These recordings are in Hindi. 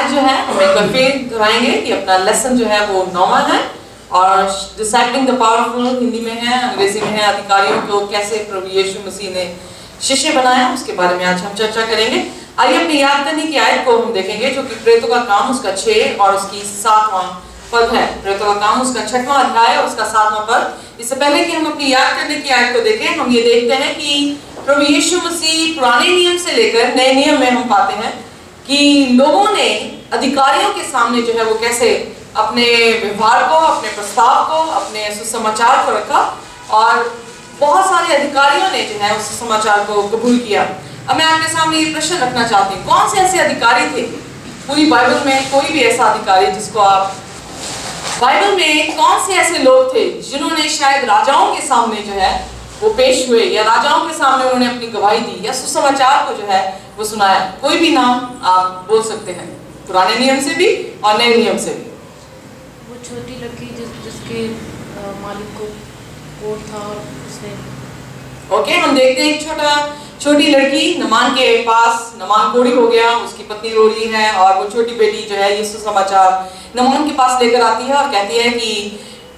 आज जो है हम एक बार फिर दोहराएंगे कि अपना लेसन जो है वो 9वां है और डिसाइपलिंग द पावरफुल हिंदी में है, अंग्रेजी में है। अधिकारियों को कैसे प्रभु यीशु मसीह ने शिष्य बनाया उसके बारे में आज हम चर्चा करेंगे। आइए अपनी याद करने की आयत को हम देखेंगे जो कि प्रेरितों का काम उसका 6 और उसकी 7वां पद है। प्रेरितों का काम उसका 6वां अध्याय और उसका 7वां पद। इससे पहले कि हम अपनी याद करने की आयत को देखें, हम ये देखते हैं कि प्रभु यीशु मसीह पुराने नियम से लेकर नए नियम में हम पाते हैं कि लोगों ने अधिकारियों के सामने जो है वो कैसे अपने व्यवहार को, अपने प्रस्ताव को, अपने सुसमाचार को रखा और बहुत सारे अधिकारियों ने जो है उस समाचार को कबूल किया। अब मैं आपके सामने ये प्रश्न रखना चाहती हूँ, कौन से ऐसे अधिकारी थे पूरी बाइबल में? कोई भी ऐसा अधिकारी जिसको आप बाइबल में कौन से ऐसे लोग थे जिन्होंने शायद राजाओं के सामने जो है वो पेश हुए या राजाओं के सामने उन्होंने अपनी गवाही दी या सुसमाचार को जो है वो सुनाया? कोई भी नाम आप बोल सकते हैं, पुराने नियम से भी और नए नियम से भी। वो छोटी लड़की जिसके मालिक को कोट था और उसने ओके, हम देखते हैं छोटी लड़की नमान के पास, नमान कोढ़ी हो गया, उसकी पत्नी रो रही है और वो छोटी बेटी जो है ये सुसमाचार नमान के पास लेकर आती है और कहती है कि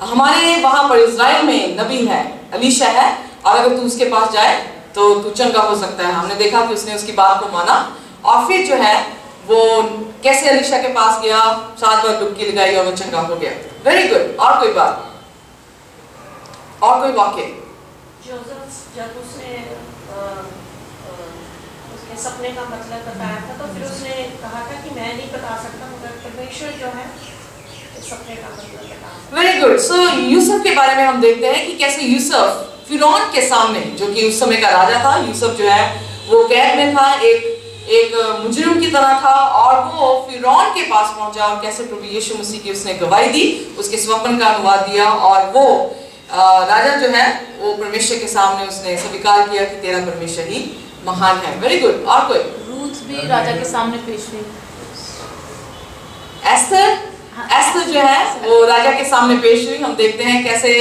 हमारे वहां पर इज़राइल में नबी है, अलीशा है, और अगर तू उसके पास जाए तो तू चंगा हो सकता है। हमने देखा कि उसने उसकी बात को माना और फिर जो है वो कैसे अलीशा के पास गया, 7 बार डुबकी लगाई और वो चंगा हो गया। Very good. और कोई बात, और कोई वाक्य? जोसेफ जब उसने उसके सपने का मतलब बताया था तो फिर उसने कहा था कि मैं नहीं बता सकता मगर परमेश्वर जो है सपने का मतलब बता। Very good. सो यूसुफ के बारे में हम देखते हैं कि कैसे यूसुफ फिरौन के सामने, जो कि उस समय का राजा था, यूसुफ जो है वो कैद में था, एक मुजरिम की तरह था और वो फिरौन के पास पहुंचा और कैसे प्रभु यीशु मसीह की उसने गवाही दी, उसके स्वप्न का अनुवाद दिया और वो राजा जो है वो परमेश्वर के सामने उसने स्वीकार किया कि तेरा परमेश्वर ही महान है। Very good. और कोई? रूथ भी राजा के सामने पेश हुई। एस्थर जो है वो राजा के सामने पेश हुई। हम देखते हैं कैसे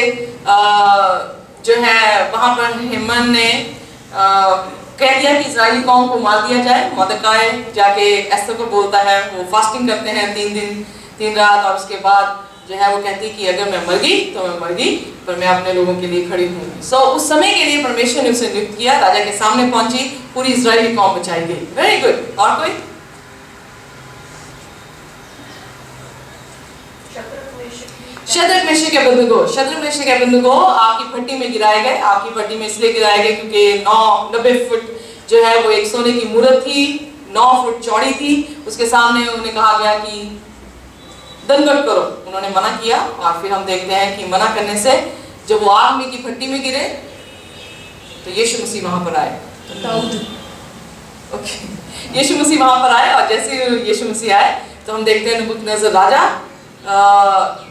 जो है वहां पर हेमन ने कह दिया कि इजरायली कौम को मार दिया जाए। मर्दकाय जाके एस्थर को बोलता है, वो फास्टिंग करते हैं 3 दिन 3 रात और उसके बाद जो है वो कहती कि अगर मैं मर गई तो मैं मर गई, पर मैं अपने लोगों के लिए खड़ी हूँ। सो उस समय के लिए परमेश्वर ने उसे नियुक्त किया, राजा के सामने पहुंची, पूरी इजरायली कौम बचाई गई। Very good. और कोई? शद्रक मेशक अबेदनगो आपकी भट्टी में गिराए गए। आपकी भट्टी में इसलिए गिराए गए क्योंकि 90 फुट जो है वो एक सोने की मूर्त थी, 9 फुट चौड़ी थी। उसके सामने उन्हें कहा गया कि दंडवत करो, उन्होंने मना किया और फिर हम देखते हैं कि मना करने से जब वो आग में की भट्टी में गिरे तो यीशु मसीह वहां पर आए। ओके, यीशु मसीह वहां पर आए और जैसे यीशु मसीह आए तो हम देखते हैं नबूकदनेस्सर राजा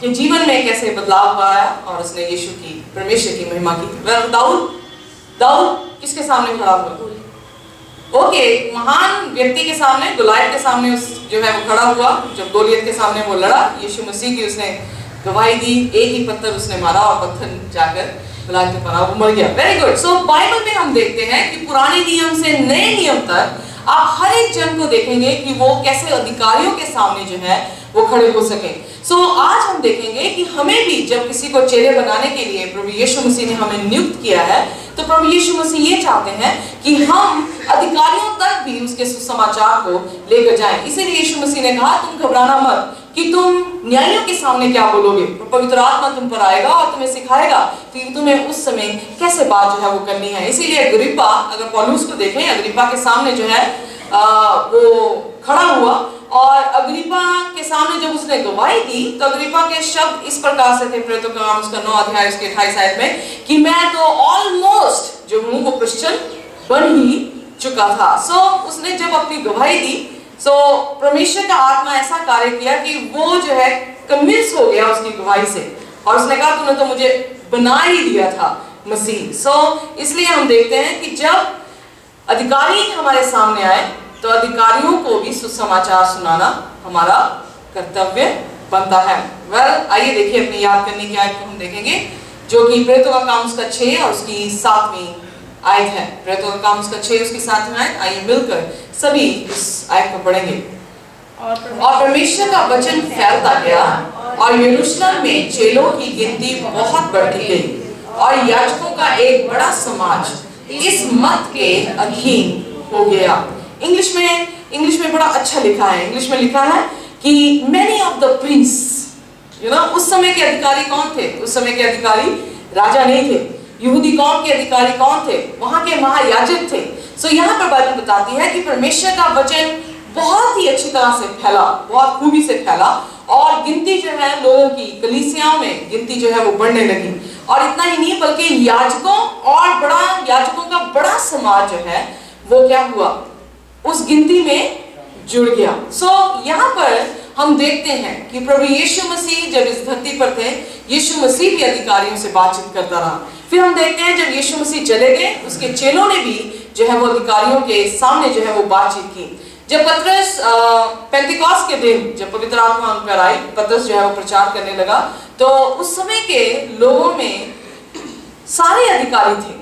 के जीवन में कैसे बदलाव आया और उसने यीशु की, परमेश्वर की महिमा की। दाऊद किसके सामने खड़ा हुआ? ओके, महान व्यक्ति के सामने, गोलियत के सामने उस जो है वो खड़ा हुआ। जब गोलियत के सामने वो लड़ा, यीशु मसीह की उसने गवाही दी, एक ही पत्थर उसने मारा और पत्थर जाकर गोलियत के पना वो मर गया। Very good. सो बाइबल में हम देखते हैं कि पुराने नियम से नए नियम तक आप हर एक जन को देखेंगे कि वो कैसे अधिकारियों के सामने जो है वो खड़े हो सके। सो आज हम देखेंगे कि हमें भी जब किसी को चेले बनाने के लिए प्रभु यीशु मसीह ने हमें नियुक्त किया है तो प्रभु यीशु मसीह ये चाहते हैं कि हम अधिकारियों तक भी उसके सुसमाचार को लेकर जाएं। इसीलिए यीशु मसीह ने कहा तुम घबराना मत कि तुम न्यायियों के सामने क्या बोलोगे, पवित्र आत्मा तुम पर आएगा और तुम्हें सिखाएगा कि तुम्हें उस समय कैसे बात जो है वो करनी है। इसीलिए अग्रिप्पा, अगर पौलुस को देखें, अग्रिप्पा के सामने जो है वो खड़ा हुआ और अग्रिप्पा के सामने जब उसने गवाही दी तो अग्रिप्पा के शब्द इस प्रकार से थे, प्रेरितों का काम उसका 9 अध्याय उसके 28 आयत में, कि मैं तो ऑलमोस्ट जो हूँ वो क्रिश्चियन बन ही चुका था। सो उसने जब अपनी गवाही दी सो परमेश्वर का आत्मा ऐसा कार्य किया कि वो जो है कन्विंस हो गया उसकी गवाही से और उसने कहा तूने तो मुझे बना ही दिया था मसीह। सो इसलिए हम देखते हैं कि जब अधिकारी हमारे सामने आए तो अधिकारियों को भी सुसमाचार सुनाना हमारा कर्तव्य बनता है। आइए देखिए अपनी याद करने की आयत को हम देखेंगे जो कि प्रेरितों का काम उसका 6 और उसकी 7वीं आयत है। प्रेरितों का काम उसका 6 उसकी 7वीं आयत। आइए मिलकर सभी इस आयत को पढ़ेंगे। और परमेश्वर का वचन फैलता गया और यरूशलेम में चेलों की गिनती बहुत बढ़ती गई और याजकों का एक बड़ा समाज इस मत के अधीन हो गया। इंग्लिश में बड़ा अच्छा लिखा है। इंग्लिश में लिखा है कि many of the priests, उस समय के अधिकारी कौन थे? उस समय के अधिकारी राजा नहीं थे। यहूदी कौम के अधिकारी कौन थे? वहां के महायाजक थे। सो यहाँ पर बाइबल बताती है कि परमेश्वर का वचन बहुत ही अच्छी तरह से फैला, बहुत खूबी से फैला और गिनती जो है लोगों की कलीसियाओं में गिनती जो है वो बढ़ने लगी। और इतना ही नहीं बल्कि याजकों का बड़ा समाज जो है वो क्या हुआ, उस गिनती में जुड़ गया। यहाँ पर हम देखते हैं कि प्रभु यीशु मसीह जब इस धरती पर थे, यीशु मसीह भी अधिकारियों से बातचीत करता रहा। फिर हम देखते हैं जब यीशु मसीह चले गए, उसके चेलों ने भी जो है वो अधिकारियों के सामने जो है वो बातचीत की। जब पतरस पेंतिकोस्त के दिन जब पवित्र आत्मा उन पर आई, पतरस जो है वो प्रचार करने लगा, तो उस समय के लोगों में सारे अधिकारी थे।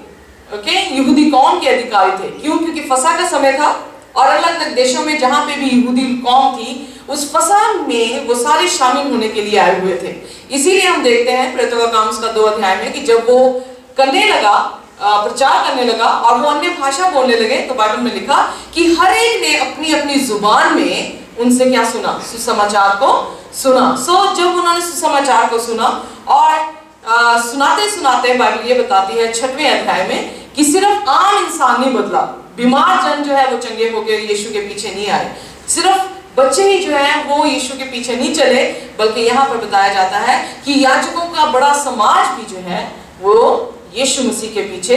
ओके, यहूदी कौम के अधिकारी थे। क्यों? क्योंकि फसह का समय था और अलग अलग देशों में जहां पे भी यहूदी कौम थी, उस फसह में वो सारे शामिल होने के लिए आए हुए थे। इसीलिए हम देखते हैं प्रेरितों का काम उसका 2 अध्याय में कि जब वो करने लगा, प्रचार करने लगा और वो अन्य भाषा बोलने लगे, तो बाइबल में लिखा कि हर एक ने अपनी अपनी जुबान में उनसे क्या सुना? सुसमाचार को सुना। जब उन्होंने सुसमाचार को सुना और सुनाते सुनाते बाइबल ये बताती है 6वें अध्याय में कि सिर्फ आम इंसान नहीं बदला, बीमार जन जो है वो चंगे होकर यीशु के पीछे नहीं आए, सिर्फ बच्चे ही जो है वो यीशु के पीछे नहीं चले, बल्कि यहाँ पर बताया जाता है कि याजकों का बड़ा समाज भी जो है वो यीशु मसीह के पीछे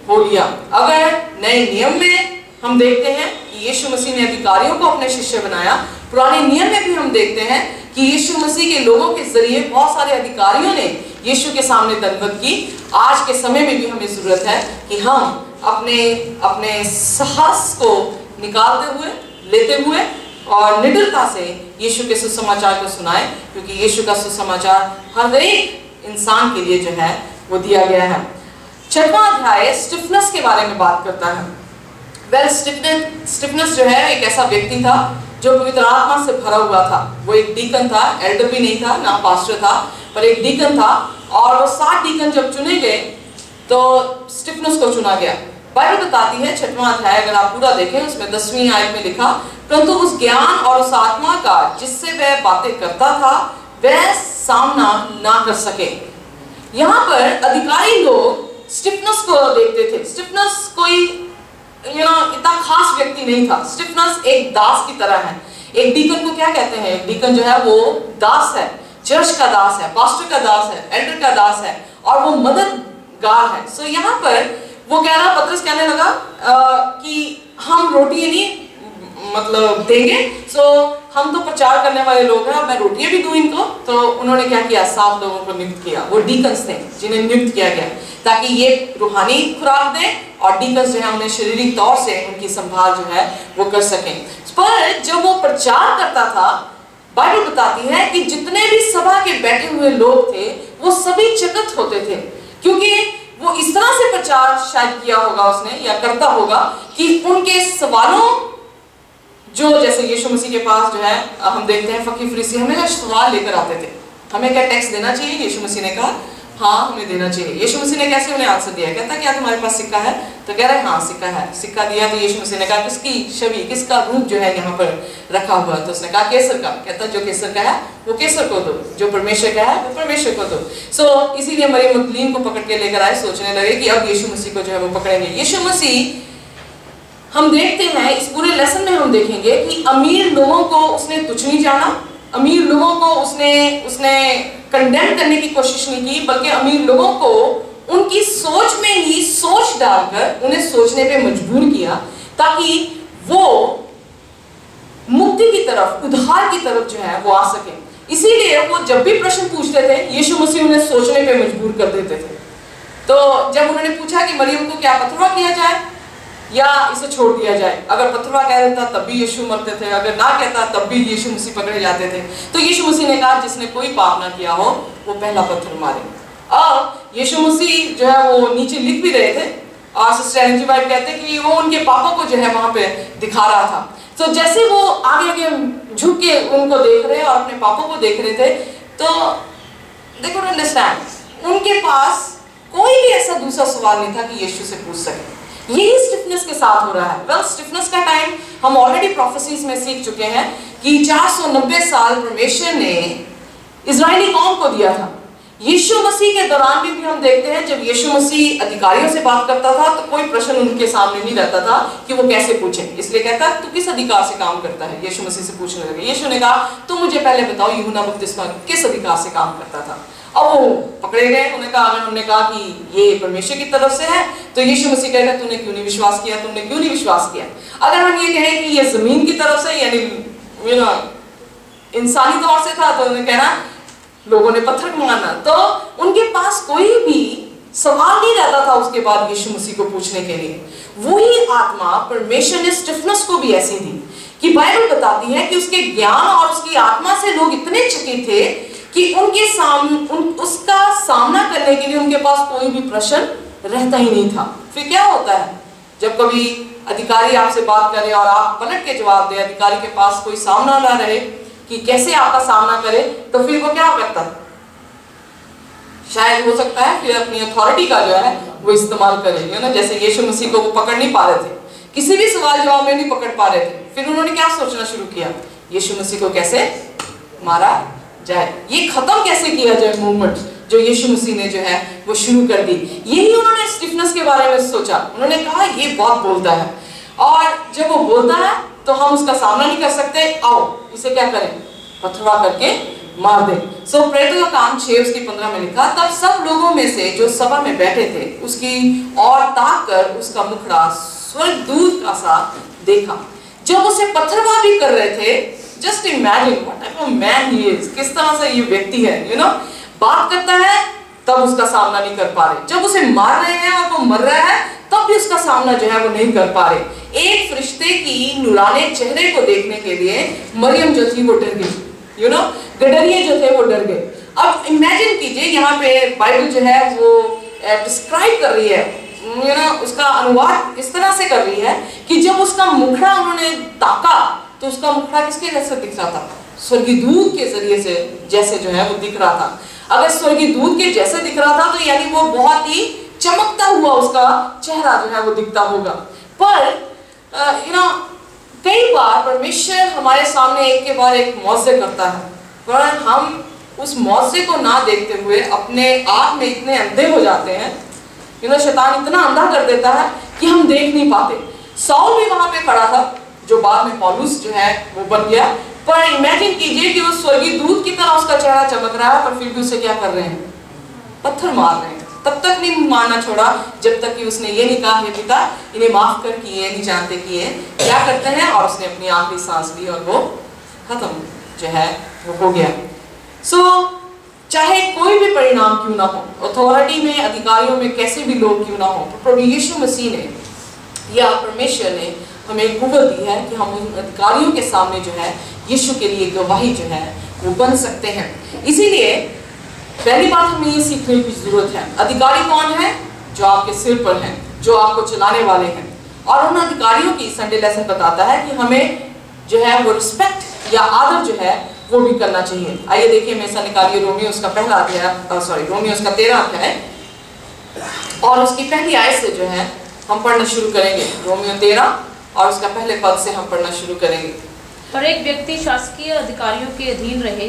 हो लिया। अगर नए नियम में हम देखते हैं कि यीशु मसीह ने अधिकारियों को अपने शिष्य बनाया, पुराने नियम में भी हम देखते हैं कि यीशु मसीह के लोगों के जरिए बहुत सारे अधिकारियों ने यीशु के सामने दंडवत की। आज के समय में भी हमें जरूरत है कि हम अपने साहस को निकालते हुए, लेते हुए और निडरता से यीशु के सुसमाचार को सुनाएं, क्योंकि यीशु का सुसमाचार हर एक इंसान के लिए जो है वो दिया गया है। 6वां अध्याय स्टिफनस के बारे में बात करता है। स्टिफनस जो है एक ऐसा व्यक्ति था जो पवित्र आत्मा से भरा हुआ था। वो एक डीकन था, एल्डर भी नहीं था, ना पास्टर था, पर एक डीकन था। और वो 7 डीकन जब चुने गए तो स्टिफनस को चुना गया। बाइबल बताती है 6वां अध्याय, अगर आप पूरा देखें, उसमें 10वीं आयत में लिखा, परंतु उस ज्ञान और उस आत्मा का जिससे वह बातें करता था वह सामना ना कर सके। यहाँ पर अधिकारी लोग स्टिफनस को देखते थे। स्टिफनस कोई इतना खास व्यक्ति नहीं था। स्टिफनस एक दास की तरह है। एक डीकन को क्या कहते हैं? एक डीकन जो है वो दास है, चर्च का दास है, पास्टर का दास है, एल्डर का दास है और वो मददगार है। यहाँ पर वो कह रहा, पतरस कहने लगा कि हम रोटी नहीं देंगे, हम तो प्रचार करने वाले लोग हैं और मैं रोटियां भी दूं इनको। तो उन्होंने क्या किया? 7 लोगों को नियुक्त किया। वो डीकन्स थे जिन्हें नियुक्त किया गया ताकि ये रूहानी खुराक दें और डीकन्स जो है उन्हें शारीरिक तौर से उनकी संभाल जो है वो कर सकें। पर जब वो प्रचार करता था, बाइबल बताती है कि जितने भी सभा के बैठे हुए लोग थे वो सभी चकित होते थे, क्योंकि वो इस तरह से प्रचार शायद किया होगा उसने या करता होगा कि उनके सवालों जो, जैसे यीशु मसीह के पास जो है हम देखते हैं फकीर फरीसी हमेशा सवाल लेकर आते थे, हमें क्या टैक्स देना चाहिए? यीशु मसीह ने कहा हाँ हमें देना चाहिए। यीशु मसीह ने कैसे उन्हें आंसर दिया? कहता क्या तुम्हारे पास सिक्का है? तो कह रहे हाँ सिक्का है। सिक्का दिया तो यीशु मसीह ने कहा किसकी छवि, किसका रूप जो है यहाँ पर रखा हुआ? तो उसने कहा केसर का। कहता जो केसर का है वो केसर को दो, जो परमेश्वर का है वो परमेश्वर को दो। इसीलिए मरियम मगदलीन को पकड़ के लेकर आए, सोचने लगे कि अब यीशु मसीह को जो है वो पकड़ेंगे। यीशु मसीह, हम देखते हैं इस पूरे लेसन में हम देखेंगे कि अमीर लोगों को उसने तुच्छ नहीं जाना, अमीर लोगों को उसने कंडेम करने की कोशिश नहीं की, बल्कि अमीर लोगों को उनकी सोच में ही सोच डालकर उन्हें सोचने पे मजबूर किया ताकि वो मुक्ति की तरफ, उद्धार की तरफ जो है वो आ सके। इसीलिए वो जब भी प्रश्न पूछते थे यीशु मसीह उन्हें सोचने पे मजबूर कर देते थे। तो जब उन्होंने पूछा कि मरियम को क्या पथरवा किया जाए या इसे छोड़ दिया जाए, अगर पथरवा कह देता तब भी यीशु मरते थे, अगर ना कहता तब भी यीशु मसीह पकड़े जाते थे। तो यीशु मसीह ने कहा जिसने कोई पाप ना किया हो वो पहला पत्थर मारे। अब यीशु मसीह जो है वो नीचे लिख भी रहे थे और सिस्टर एलन जी वाइट कहते हैं कि वो उनके पापों को जो है वहां पे दिखा रहा था। तो जैसे वो आगे आगे झुक के उनको देख रहे और अपने पापों को देख रहे थे, तो they couldn't understand, उनके पास कोई भी ऐसा दूसरा सवाल नहीं था कि यीशु से पूछ सके। यही स्टिफनेस के साथ हो रहा है। वेल, स्टिफनेस का टाइम हम ऑलरेडी प्रोफेसीज में सीख चुके हैं कि 490 साल परमेश्वर ने इजरायली कौम को दिया था। यीशु मसीह के दौरान भी हम देखते हैं, जब यीशु मसीह अधिकारियों से बात करता था तो कोई प्रश्न उनके सामने नहीं रहता था कि वो कैसे पूछें। इसलिए कहता तू किस अधिकार से काम करता है, यीशु मसीह से पूछने लगे। यीशु ने कहा तू मुझे पहले बताओ यूहन्ना बपतिस्मा किस अधिकार से काम करता था। अब वो पकड़े गए। उन्होंने कहा, अगर हमने कहा कि ये परमेश्वर की तरफ से है तो यीशु मसीह कहेगा तूने क्यों नहीं विश्वास किया, तुमने क्यों नहीं विश्वास किया। अगर हम ये कहें कि ये जमीन की तरफ से यानी इंसानी तौर से था तो उन्होंने कहना लोगों ने पत्थर मारना। तो उनके पास कोई भी सवाल नहीं रहता था उसके बाद यीशु मसीह को पूछने के लिए। वही आत्मा परमेश्वर ने स्टिफनेस को भी ऐसी दी कि बाइबल बताती है कि उसके ज्ञान और उसकी आत्मा से लोग इतने चकित थे कि उनके उसका सामना करने के लिए उनके पास कोई भी प्रश्न रहता ही नहीं था। फिर क्या होता है जब कभी अधिकारी आपसे बात करे और आप पलट के जवाब दे, अधिकारी के पास कोई सामना ना रहे कि कैसे आपका सामना करे, तो फिर वो क्या करता है, शायद हो सकता है फिर अपनी अथॉरिटी का जो है वो इस्तेमाल करे। ना जैसे यीशु मसीह को वो पकड़ नहीं पा रहे थे, किसी भी सवाल जवाब में नहीं पकड़ पा रहे थे, फिर उन्होंने क्या सोचना शुरू किया, यीशु मसीह को कैसे मारा जाए, ये खत्म कैसे किया जाए मूवमेंट जो यीशु मसीह ने जो है वो शुरू कर दी। यही उन्होंने स्टिफनेस के बारे में सोचा। उन्होंने कहा ये बहुत बोलता है और जब वो बोलता है तो हम उसका सामना नहीं कर सकते, आओ इसे क्या करें, पथरवा करके मार दे। सो प्रेरितों का काम 6:15 में लिखा, तब सब लोगों में से जो सभा में बैठे थे उसकी और ताक कर उसका मुखड़ा स्वर्गदूत का सा देखा। जब उसे पथरवा भी कर रहे थे, just imagine what type of man he is, किस तरह से ये व्यक्ति है, बात करता है तब उसका सामना नहीं कर पा रहे, जब उसे मार रहे हैं और वो मर रहा है तब भी उसका सामना जो है वो नहीं कर पा रहे। एक फरिश्ते की नूरानी चेहरे को देखने के लिए मरियम जो थी वो डर गई, गडरिये जो थे वो डर गए। अब इमेजिन कीजिए, यहाँ पे बाइबल जो है वो डिस्क्राइब कर रही है, उसका अनुवाद इस तरह से कर रही है कि जब उसका मुखड़ा उन्होंने ताका तो उसका मुखड़ा किसके जैसे दिख रहा था, स्वर्गीय दूत के जरिए से जैसे जो है वो दिख रहा था। अगर स्वर्गीय दूत के जैसे दिख रहा था तो यानी वो बहुत ही चमकता हुआ उसका चेहरा जो है वो दिखता होगा। पर कई बार परमेश्वर हमारे सामने एक के बाद एक मौजे करता है, पर हम उस मौजे को ना देखते हुए अपने आप में इतने अंधे हो जाते हैं, शैतान इतना अंधा कर देता है कि हम देख नहीं पाते। साउल भी वहां पे खड़ा था जो बाद में पौलुस जो है वो बन गया, पर इमेजिन कीजिए कि उस स्वर्गीय दूत की तरह उसका चेहरा चमक रहा है, पर फिर भी उसे क्या कर रहे हैं, पत्थर मार रहे हैं। तब तक नहीं मारना छोड़ा जब तक कि उसने ये नहीं कहा, हे पिता इन्हें माफ कर कि ये नहीं जानते कि ये क्या करते हैं, और उसने अपनी आखिरी सांस ली और वो खत्म जो है वो हो गया। चाहे कोई भी परिणाम क्यों ना हो, अथॉरिटी में, अधिकारियों में कैसे भी लोग क्यों ना हो, प्रभु यीशु मसीह ने या परमेश्वर ने हमें कुव्वत दी है कि हम उन अधिकारियों के सामने जो है यीशु के लिए गवाही जो है वो बन सकते हैं। इसीलिए पहली बात हमें ये सीखने की जरूरत है, अधिकारी कौन है, जो आपके सिर पर हैं, जो आपको चलाने वाले हैं। और उन अधिकारियों की संडे लेसन बताता है कि हमें जो है वो रिस्पेक्ट या आदर जो है वो भी करना चाहिए। आइए देखिए, मैं ऐसा निकालिए रोमियो उसका पहला अध्याय, रोमियो उसका 13 अध्याय और उसकी पहली आयत से जो है हम पढ़ना शुरू करेंगे। रोमियो 13 और उसका पहले पद से हम पढ़ना शुरू करेंगे। पर एक व्यक्ति शासकीय अधिकारियों के अधीन रहे,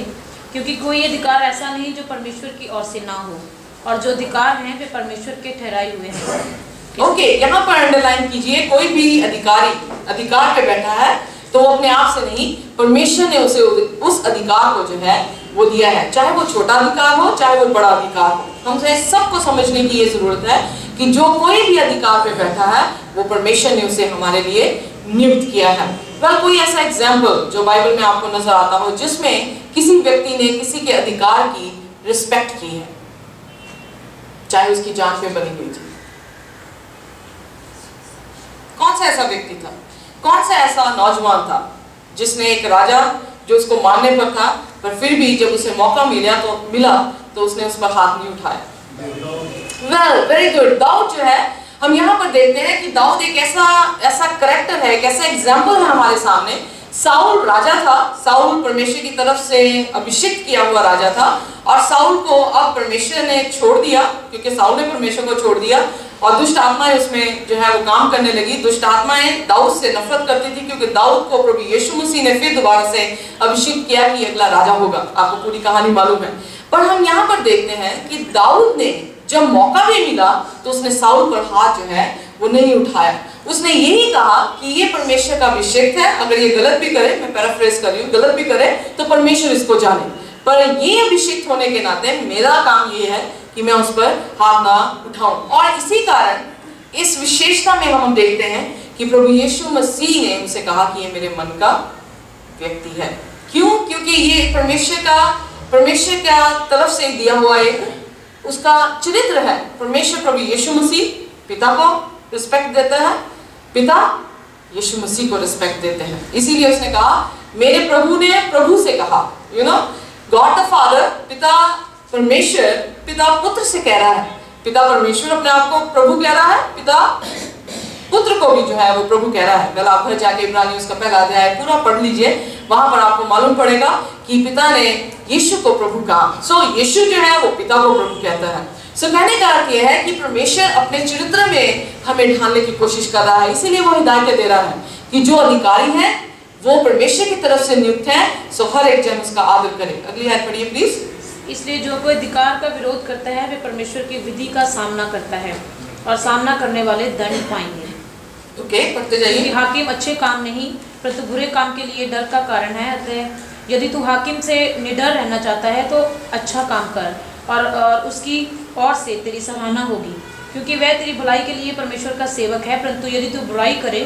क्योंकि कोई अधिकार ऐसा नहीं जो परमेश्वर की ओर से ना हो, और जो अधिकार हैं वे परमेश्वर के ठहराए हुए हैं। ओके, यहाँ पर अंडरलाइन कीजिए, कोई भी अधिकारी अधिकार पे बैठा है तो वो अपने आप से नहीं, परमेश्वर ने उसे उस अधिकार को जो है वो दिया है, चाहे वो छोटा अधिकार हो चाहे वो बड़ा अधिकार हो। हमसे सबको समझने की ये जरूरत है कि जो कोई भी अधिकार पे बैठा है वो परमेश्वर ने उसे हमारे लिए नियुक्त किया है। कोई ऐसा एग्जाम्पल जो बाइबल में आपको नजर आता हो जिसमें किसी व्यक्ति ने किसी के अधिकार की रिस्पेक्ट की है, चाहे उसकी जान पे बनी हुई थी। कौन सा ऐसा व्यक्ति था, कौन सा ऐसा नौजवान था जिसने एक राजा जो उसको मारने पर था, पर फिर भी जब उसे मौका मिला तो उसने उस पर हाथ नहीं उठाया। Very good. दाऊद जो है, हम यहाँ पर देखते हैं कि दाऊद एक ऐसा करैक्टर है, एक ऐसा एग्जाम्पल है हमारे सामने। साउल राजा था, साउल परमेश्वर की तरफ से अभिषिक्त किया हुआ राजा था, और साउल को अब परमेश्वर ने छोड़ दिया, क्योंकि साउल ने परमेश्वर को छोड़ दिया और दुष्ट आत्माएं उसमें जो है वो काम करने लगी। दुष्ट आत्माएं दाऊद से नफरत करती थी, क्योंकि दाऊद को प्रभु यीशु मसीह ने फिर दोबारा से अभिषिक्त किया कि अगला राजा होगा। आपको पूरी कहानी मालूम है। पर हम यहाँ पर देखते हैं कि दाऊद ने जब मौका भी मिला तो उसने साउल पर हाथ जो है वो नहीं उठाया। उसने यही कहा कि ये परमेश्वर का अभिषेक है, अगर ये गलत भी करे, मैं पैराफ्रेज कर रही हूँ, गलत भी करे तो परमेश्वर इसको जाने, पर ये अभिषेक होने के नाते मेरा काम ये है कि मैं उस पर हाथ ना उठाऊं। और इसी कारण इस विशेषता में हम देखते हैं कि प्रभु यीशु मसीह ने उनसे कहा कि ये मेरे मन का व्यक्ति है। क्यों? क्योंकि ये परमेश्वर का तरफ से दिया हुआ एक उसका चरित्र है। परमेश्वर प्रभु यीशु मसीह पिता को रिस्पेक्ट देता है, पिता यीशु मसीह को रिस्पेक्ट देते हैं। इसीलिए उसने कहा, मेरे प्रभु ने प्रभु से कहा, गॉड द फादर, पिता परमेश्वर पिता पुत्र से कह रहा है। पिता परमेश्वर अपने आप को प्रभु कह रहा है, पिता पुत्र को भी जो है वो प्रभु कह रहा है। पहले आप घर जाके इब्रानियों उसका पहला अध्याय पूरा पढ़ लीजिए, वहां पर आपको मालूम पड़ेगा कि पिता ने यीशु को प्रभु कहा। सो यीशु जो है वो पिता को प्रभु कहता है। सो कहने का अर्थ यह है कि परमेश्वर अपने चरित्र में हमें ढालने की कोशिश कर रहा है, इसीलिए वो हिदायतें दे रहा है कि जो अधिकारी है वो परमेश्वर की तरफ से नियुक्त है, सो हर एक जन उसका आदर करे। अगली आयत पढ़िए प्लीज। इसलिए जो कोई अधिकार का विरोध करता है वे परमेश्वर की विधि का सामना करता है, और सामना करने वाले दंड पाएंगे। ओके, पढ़ते जाइए। हाकिम अच्छे काम नहीं परंतु बुरे काम के लिए डर का कारण है। अतः यदि तू हाकिम से निडर रहना चाहता है तो अच्छा काम कर, और उसकी ओर से तेरी सराहना होगी, क्योंकि वह तेरी भलाई के लिए परमेश्वर का सेवक है। परंतु यदि तू बुराई करे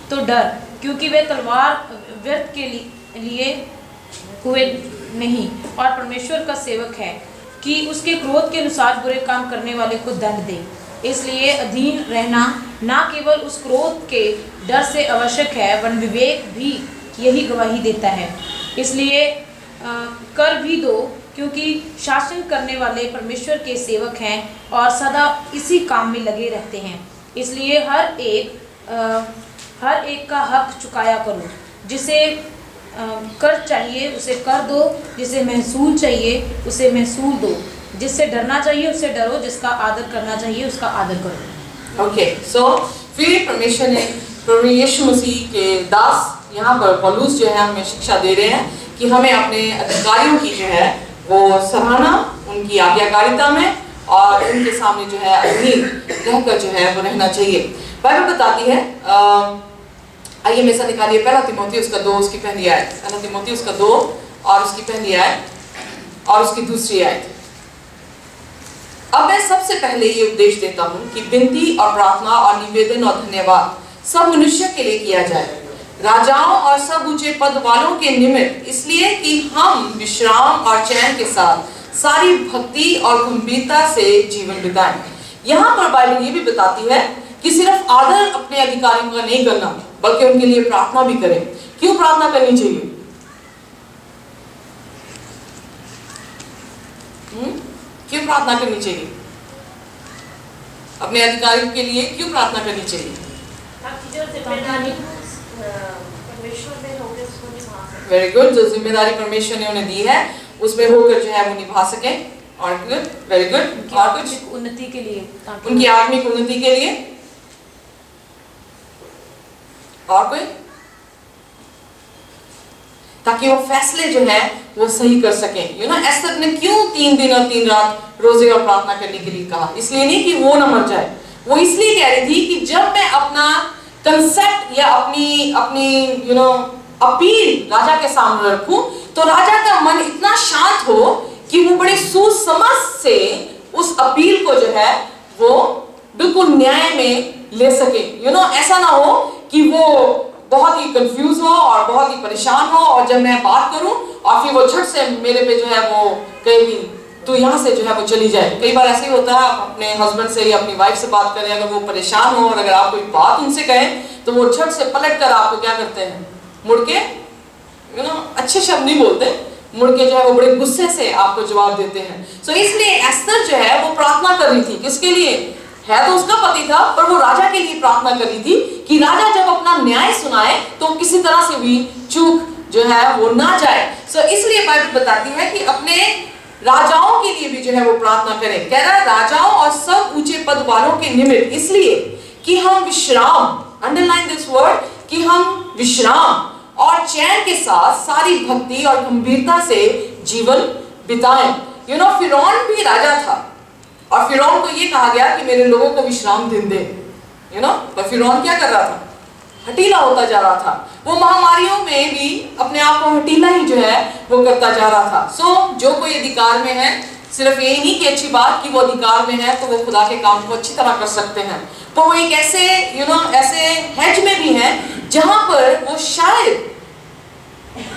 तो डर, क्योंकि वह तलवार व्यर्थ के लिए हुए नहीं और परमेश्वर का सेवक है, कि उसके क्रोध के अनुसार बुरे काम करने वाले को दंड दे। इसलिए अधीन रहना न केवल उस क्रोध के डर से आवश्यक है, वरन विवेक भी यही गवाही देता है। इसलिए कर भी दो, क्योंकि शासन करने वाले परमेश्वर के सेवक हैं और सदा इसी काम में लगे रहते हैं। इसलिए हर एक का हक चुकाया करो। जिसे कर चाहिए उसे कर दो, जिसे महसूल चाहिए उसे महसूल दो, जिससे डरना चाहिए उससे डरो, जिसका आदर करना चाहिए उसका आदर करो। ओके, सो फिर परमेश्वर ने प्रभु यीशु मसीह के दास यहाँ पर पौलुस जो है हमें शिक्षा दे रहे हैं कि हमें अपने अधिकारियों की जो है वो सराहना, उनकी आज्ञाकारिता में और उनके सामने जो है अधीन रहकर जो है वो रहना चाहिए। बाइबल बताती है, आइए मेरे साथ निकालिए पहला तीमुथियुस का 2 उसकी पहली आयत, पहला तीमुथियुस का 2 और उसकी पहली आयत और उसकी दूसरी आयत। अब मैं सबसे पहले ये उपदेश देता हूँ कि विनती और प्रार्थना और निवेदन और धन्यवाद सब मनुष्य के लिए किया जाए, राजाओं और सब ऊंचे पद वालों के निमित्त, इसलिए कि हम विश्राम और चैन के साथ सारी भक्ति और गंभीरता से जीवन बिताएं। यहाँ पर बाइबल ये भी बताती है कि सिर्फ आदर अपने अधिकारियों का नहीं करना, बल्कि उनके लिए प्रार्थना भी करें। क्यों प्रार्थना करनी चाहिए? क्यों प्रार्थना करनी चाहिए? अपने अधिकारियों के लिए क्यों प्रार्थना करनी चाहिए? वेरी गुड, जो जिम्मेदारी परमेश्वर ने उन्हें दी है उसमें होकर जो है वो निभा सके। और गुड, वेरी गुड। और कुछ? उन्नति के लिए, उनकी आत्मिक उन्नति के लिए। और कोई? ताकि वो फैसले जो है वो सही कर सके। एस्थर ने क्यों 3 दिन और 3 रात रोजे और प्रार्थना करने के लिए कहा? इसलिए नहीं कि वो ना मर जाए, वो इसलिए कह रही थी कि जब मैं अपना कंसेप्ट या अपनी अपील राजा के सामने रखूं तो राजा का मन इतना शांत हो कि वो बड़े सूझ समझ से उस अपील को जो है वो बिल्कुल न्याय में ले सके। ऐसा ना हो कि वो बहुत ही कंफ्यूज हो और बहुत ही परेशान हो, और जब मैं बात करूं और फिर वो झट से मेरे पे जो है वो कहेगी तो यहाँ से जो है वो चली जाए। कई बार ऐसे ही होता है, आप अपने हस्बैंड से या अपनी वाइफ से बात करें, अगर वो परेशान हो और अगर आप कोई बात उनसे कहें तो वो झट से पलट कर आपको क्या करते हैं, मुड़ के अच्छे शब्द नहीं बोलते, मुड़ के जो है वो बड़े गुस्से से आपको जवाब देते हैं। सो इसलिए एस्थर जो है वो प्रार्थना कर रही थी। किसके लिए? है तो उसका पति था, पर वो राजा प्रार्थना करी थी कि राजा जब अपना न्याय सुनाए तो किसी तरह से भी चूक जो है वो ना जाए। इसलिए बाइबल बताती है कि अपने राजाओं के लिए भी जो है वो प्रार्थना करें। कह रहा है राजाओं और सब ऊंचे पद वालों के निमित्त, इसलिए कि हम विश्राम, अंडरलाइन दिस वर्ड, कि हम विश्राम और चैन के साथ सारी भक्ति और गंभीरता से जीवन बिताएं। फिरौन भी राजा था और फिरौन को ये कहा गया कि मेरे लोगों को विश्राम दिन दे। पर फिरौन क्या कर रहा था? हठीला होता जा रहा था। वो महामारियों में भी अपने आप को हठीला ही जो है वो करता जा रहा था। जो कोई अधिकार में है, सिर्फ यही नहीं कि अच्छी बात कि वो अधिकार में है तो वो खुदा के काम को अच्छी तरह कर सकते हैं, पर वो एक ऐसे ऐसे हैज में भी है जहां पर वो शायद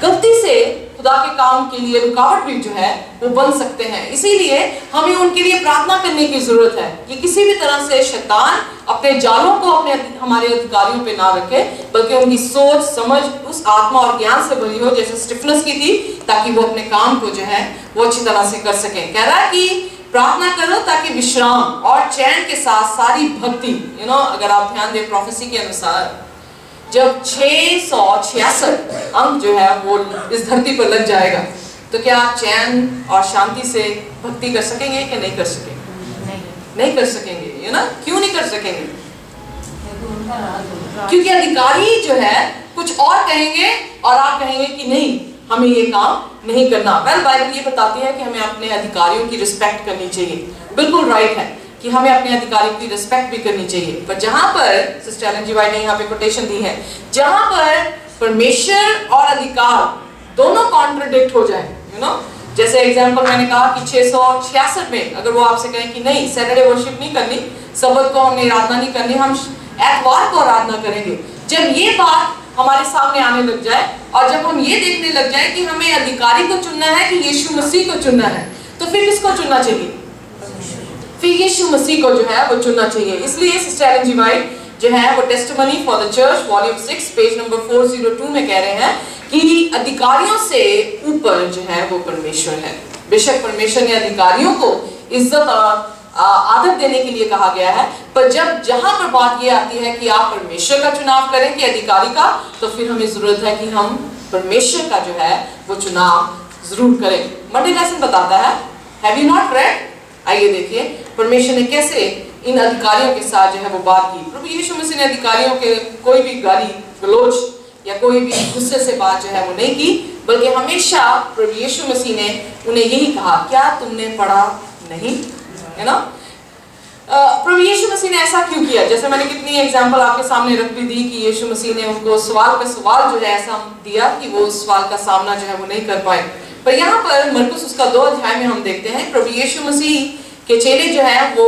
गलती से खुदा के काम के लिए रुकावट भी जो है वो बन सकते हैं। इसीलिए हमें उनके लिए प्रार्थना करने की जरूरत है कि किसी भी तरह से शैतान अपने जालों को हमारे अधिकारियों पे ना रखे, बल्कि उनकी सोच समझ उस आत्मा और ज्ञान से भरी हो जैसे स्टिफनस की थी, ताकि वो अपने काम को जो है वो अच्छी तरह से कर सकें। कह रहा है कि प्रार्थना करो ताकि विश्राम और चैन के साथ सारी भक्ति, अगर आप ध्यान दें प्रोफेसी के अनुसार जब 666 अंक जो है वो इस धरती पर लग जाएगा तो क्या आप चैन और शांति से भक्ति कर सकेंगे कि नहीं कर सकेंगे? नहीं कर सकेंगे, क्यों नहीं कर सकेंगे? क्योंकि अधिकारी जो है कुछ और कहेंगे और आप कहेंगे कि नहीं, हमें ये काम नहीं करना। बाइबल ये बताती है कि हमें अपने अधिकारियों की रिस्पेक्ट करनी चाहिए। बिल्कुल राइट है कि हमें अपने अधिकारियों की रिस्पेक्ट भी करनी चाहिए, पर जहां पर सिस्टर एलन जी वाइट ने यहाँ पे कोटेशन दी है, जहां पर परमेश्वर और अधिकार दोनों कॉन्ट्रडिक्ट हो जाए, जैसे एग्जांपल मैंने कहा कि 666 में अगर वो आपसे कहें कि नहीं, सैटरडे वर्शिप नहीं करनी, सबत को हमने आराधना नहीं करनी, हम एतवार को आराधना करेंगे। जब ये बात हमारे सामने आने लग जाए और जब हम ये देखने लग जाए कि हमें अधिकारी को चुनना है कि यीशु मसीह को चुनना है, तो फिर किसको चुनना चाहिए? फिर यीशु मसीह को जो है वो चुनना चाहिए। इसलिए सिस्टर एलन जी वाइट जो है वो testimony for the church volume 6 page number 402 में कह रहे हैं कि अधिकारियों से ऊपर जो है वो परमेश्वर है। बेशक परमेश्वर ने अधिकारियों को इज्जत और आदर देने के लिए कहा गया है, पर जहां पर बात ये आती है कि आप परमेश्वर का चुनाव करें कि अधिकारी का, तो फिर हमें जरूरत है कि हम परमेश्वर का जो है वो चुनाव जरूर करें। मंडे लेसन बताता है, हैव यू नॉट रेड? आइए देखिए परमेश्वर ने कैसे इन अधिकारियों के साथ जो है वो बात की। प्रभु यीशु मसीह ने अधिकारियों के कोई भी गाली गलोच या कोई भी गुस्से से बात जो है वो नहीं की, बल्कि हमेशा प्रभु यीशु मसीह ने उन्हें यही कहा, क्या तुमने पढ़ा नहीं? प्रभु यीशु मसीह ने ऐसा क्यों किया? जैसे मैंने कितनी एग्जाम्पल आपके सामने रख भी दी कि यीशु मसीह ने उनको सवाल पे सवाल जो है ऐसा दिया कि वो उस सवाल का सामना जो है वो नहीं कर पाए। पर यहाँ पर मरकुस उसका 2 अध्याय में हम देखते हैं प्रभु यीशु मसीह के चेले जो है वो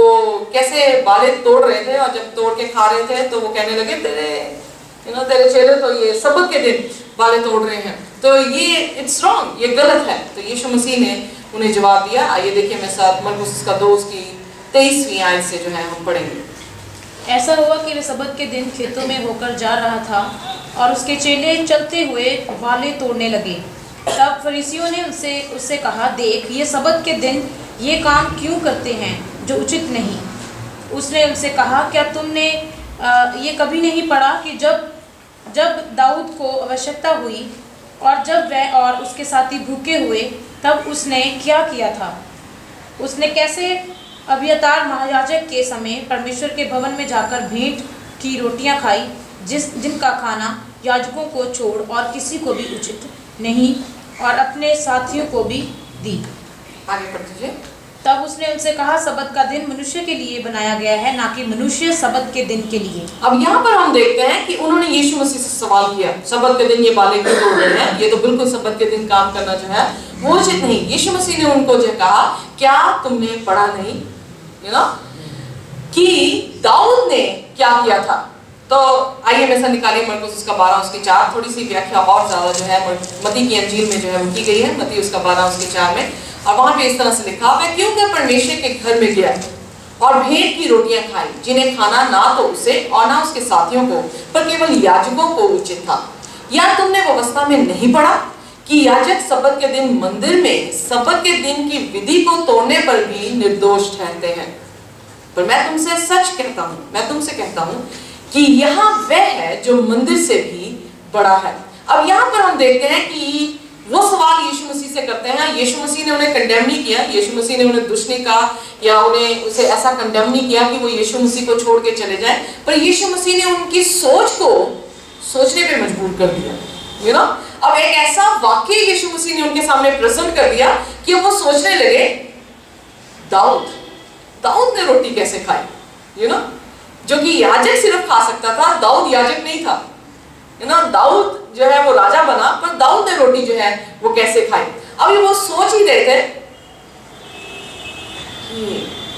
कैसे बाले तोड़ रहे थे, और जब तोड़ के खा रहे थे तो वो कहने लगे तेरे चेले तो ये सबत के दिन बाले तोड़ रहे हैं, तो ये इट्स रॉन्ग, ये गलत है। तो यीशु मसीह ने उन्हें जवाब दिया। आइए देखिए मैं साथ मरकुस उसका 2 उसकी 23वीं आयत से जो है हम पढ़ेंगे। ऐसा हुआ कि वे सबत के दिन खेतों में होकर जा रहा था और उसके चेले चलते हुए बाले तोड़ने लगे। तब फरीसियों ने उससे कहा, देख ये सबत के दिन ये काम क्यों करते हैं जो उचित नहीं। उसने उनसे कहा, क्या तुमने ये कभी नहीं पढ़ा कि जब दाऊद को आवश्यकता हुई और जब वह और उसके साथी भूखे हुए तब उसने क्या किया था? उसने कैसे अबियातार महायाजक के समय परमेश्वर के भवन में जाकर भेंट की रोटियां खाई, जिनका खाना याजकों को छोड़ और किसी को भी उचित नहीं, और अपने साथियों को भी दी। आगे पढ़ दीजिए। तब उसने उनसे कहा, सबत का दिन मनुष्य के लिए बनाया गया है, ना कि मनुष्य सबत के दिन के लिए। अब यहाँ पर हम देखते हैं कि उन्होंने यीशु मसीह से सवाल किया, सबत के दिन ये बाले क्यों तोड़ रहे हैं? ये तो बिल्कुल सबत के दिन काम करना जो है वो उचित नहीं। यीशु मसीह ने उनको जो कहा, क्या तुमने पढ़ा नहीं कि दाऊद ने क्या किया था? तो आइए में से निकालिए मरकुस उसका 12 उसके 4, थोड़ी सी व्याख्या और ज्यादा जो है मती की अंजील में जो है वो की गई है, मती उसका 12 उसके 4 में, और वहां पे इस तरह से लिखा, वह क्योंकि परमेश्वर के घर में गया और भेंट की रोटियां खाई, जिन्हें खाना ना तो उसे और ना उसके साथियों को पर केवल याजकों को उचित था। या तुमने व्यवस्था में नहीं पढ़ा कि याजक सबत के दिन मंदिर में सबत के दिन की विधि को तोड़ने पर भी निर्दोष ठहरते हैं? पर मैं तुमसे सच कहता हूँ, मैं तुमसे कहता हूँ कि यहाँ वह है जो मंदिर से भी बड़ा है। अब यहाँ पर हम देखते हैं कि वो सवाल यीशु मसीह से करते हैं। यीशु मसीह ने उन्हें कंडेम नहीं किया, यीशु मसीह ने उन्हें दुष्ट नहीं कहा या उन्हें उसे ऐसा कंडेम नहीं किया कि वो यीशु मसीह को छोड़ के चले जाएं, पर यीशु मसीह ने उनकी सोच को सोचने पे मजबूर कर दिया। यू नो, अब एक ऐसा वाक्य यीशु मसीह ने उनके सामने प्रेजेंट कर दिया कि वो सोचने लगे, दाऊद ने रोटी कैसे खाई? यू नो, जो कि याजक सिर्फ खा सकता था, दाऊद याजक नहीं था। यू नो, दाऊद जो है वो राजा बना, पर दाऊद ने रोटी जो है वो कैसे खाई? अब ये वो सोच ही रहे थे।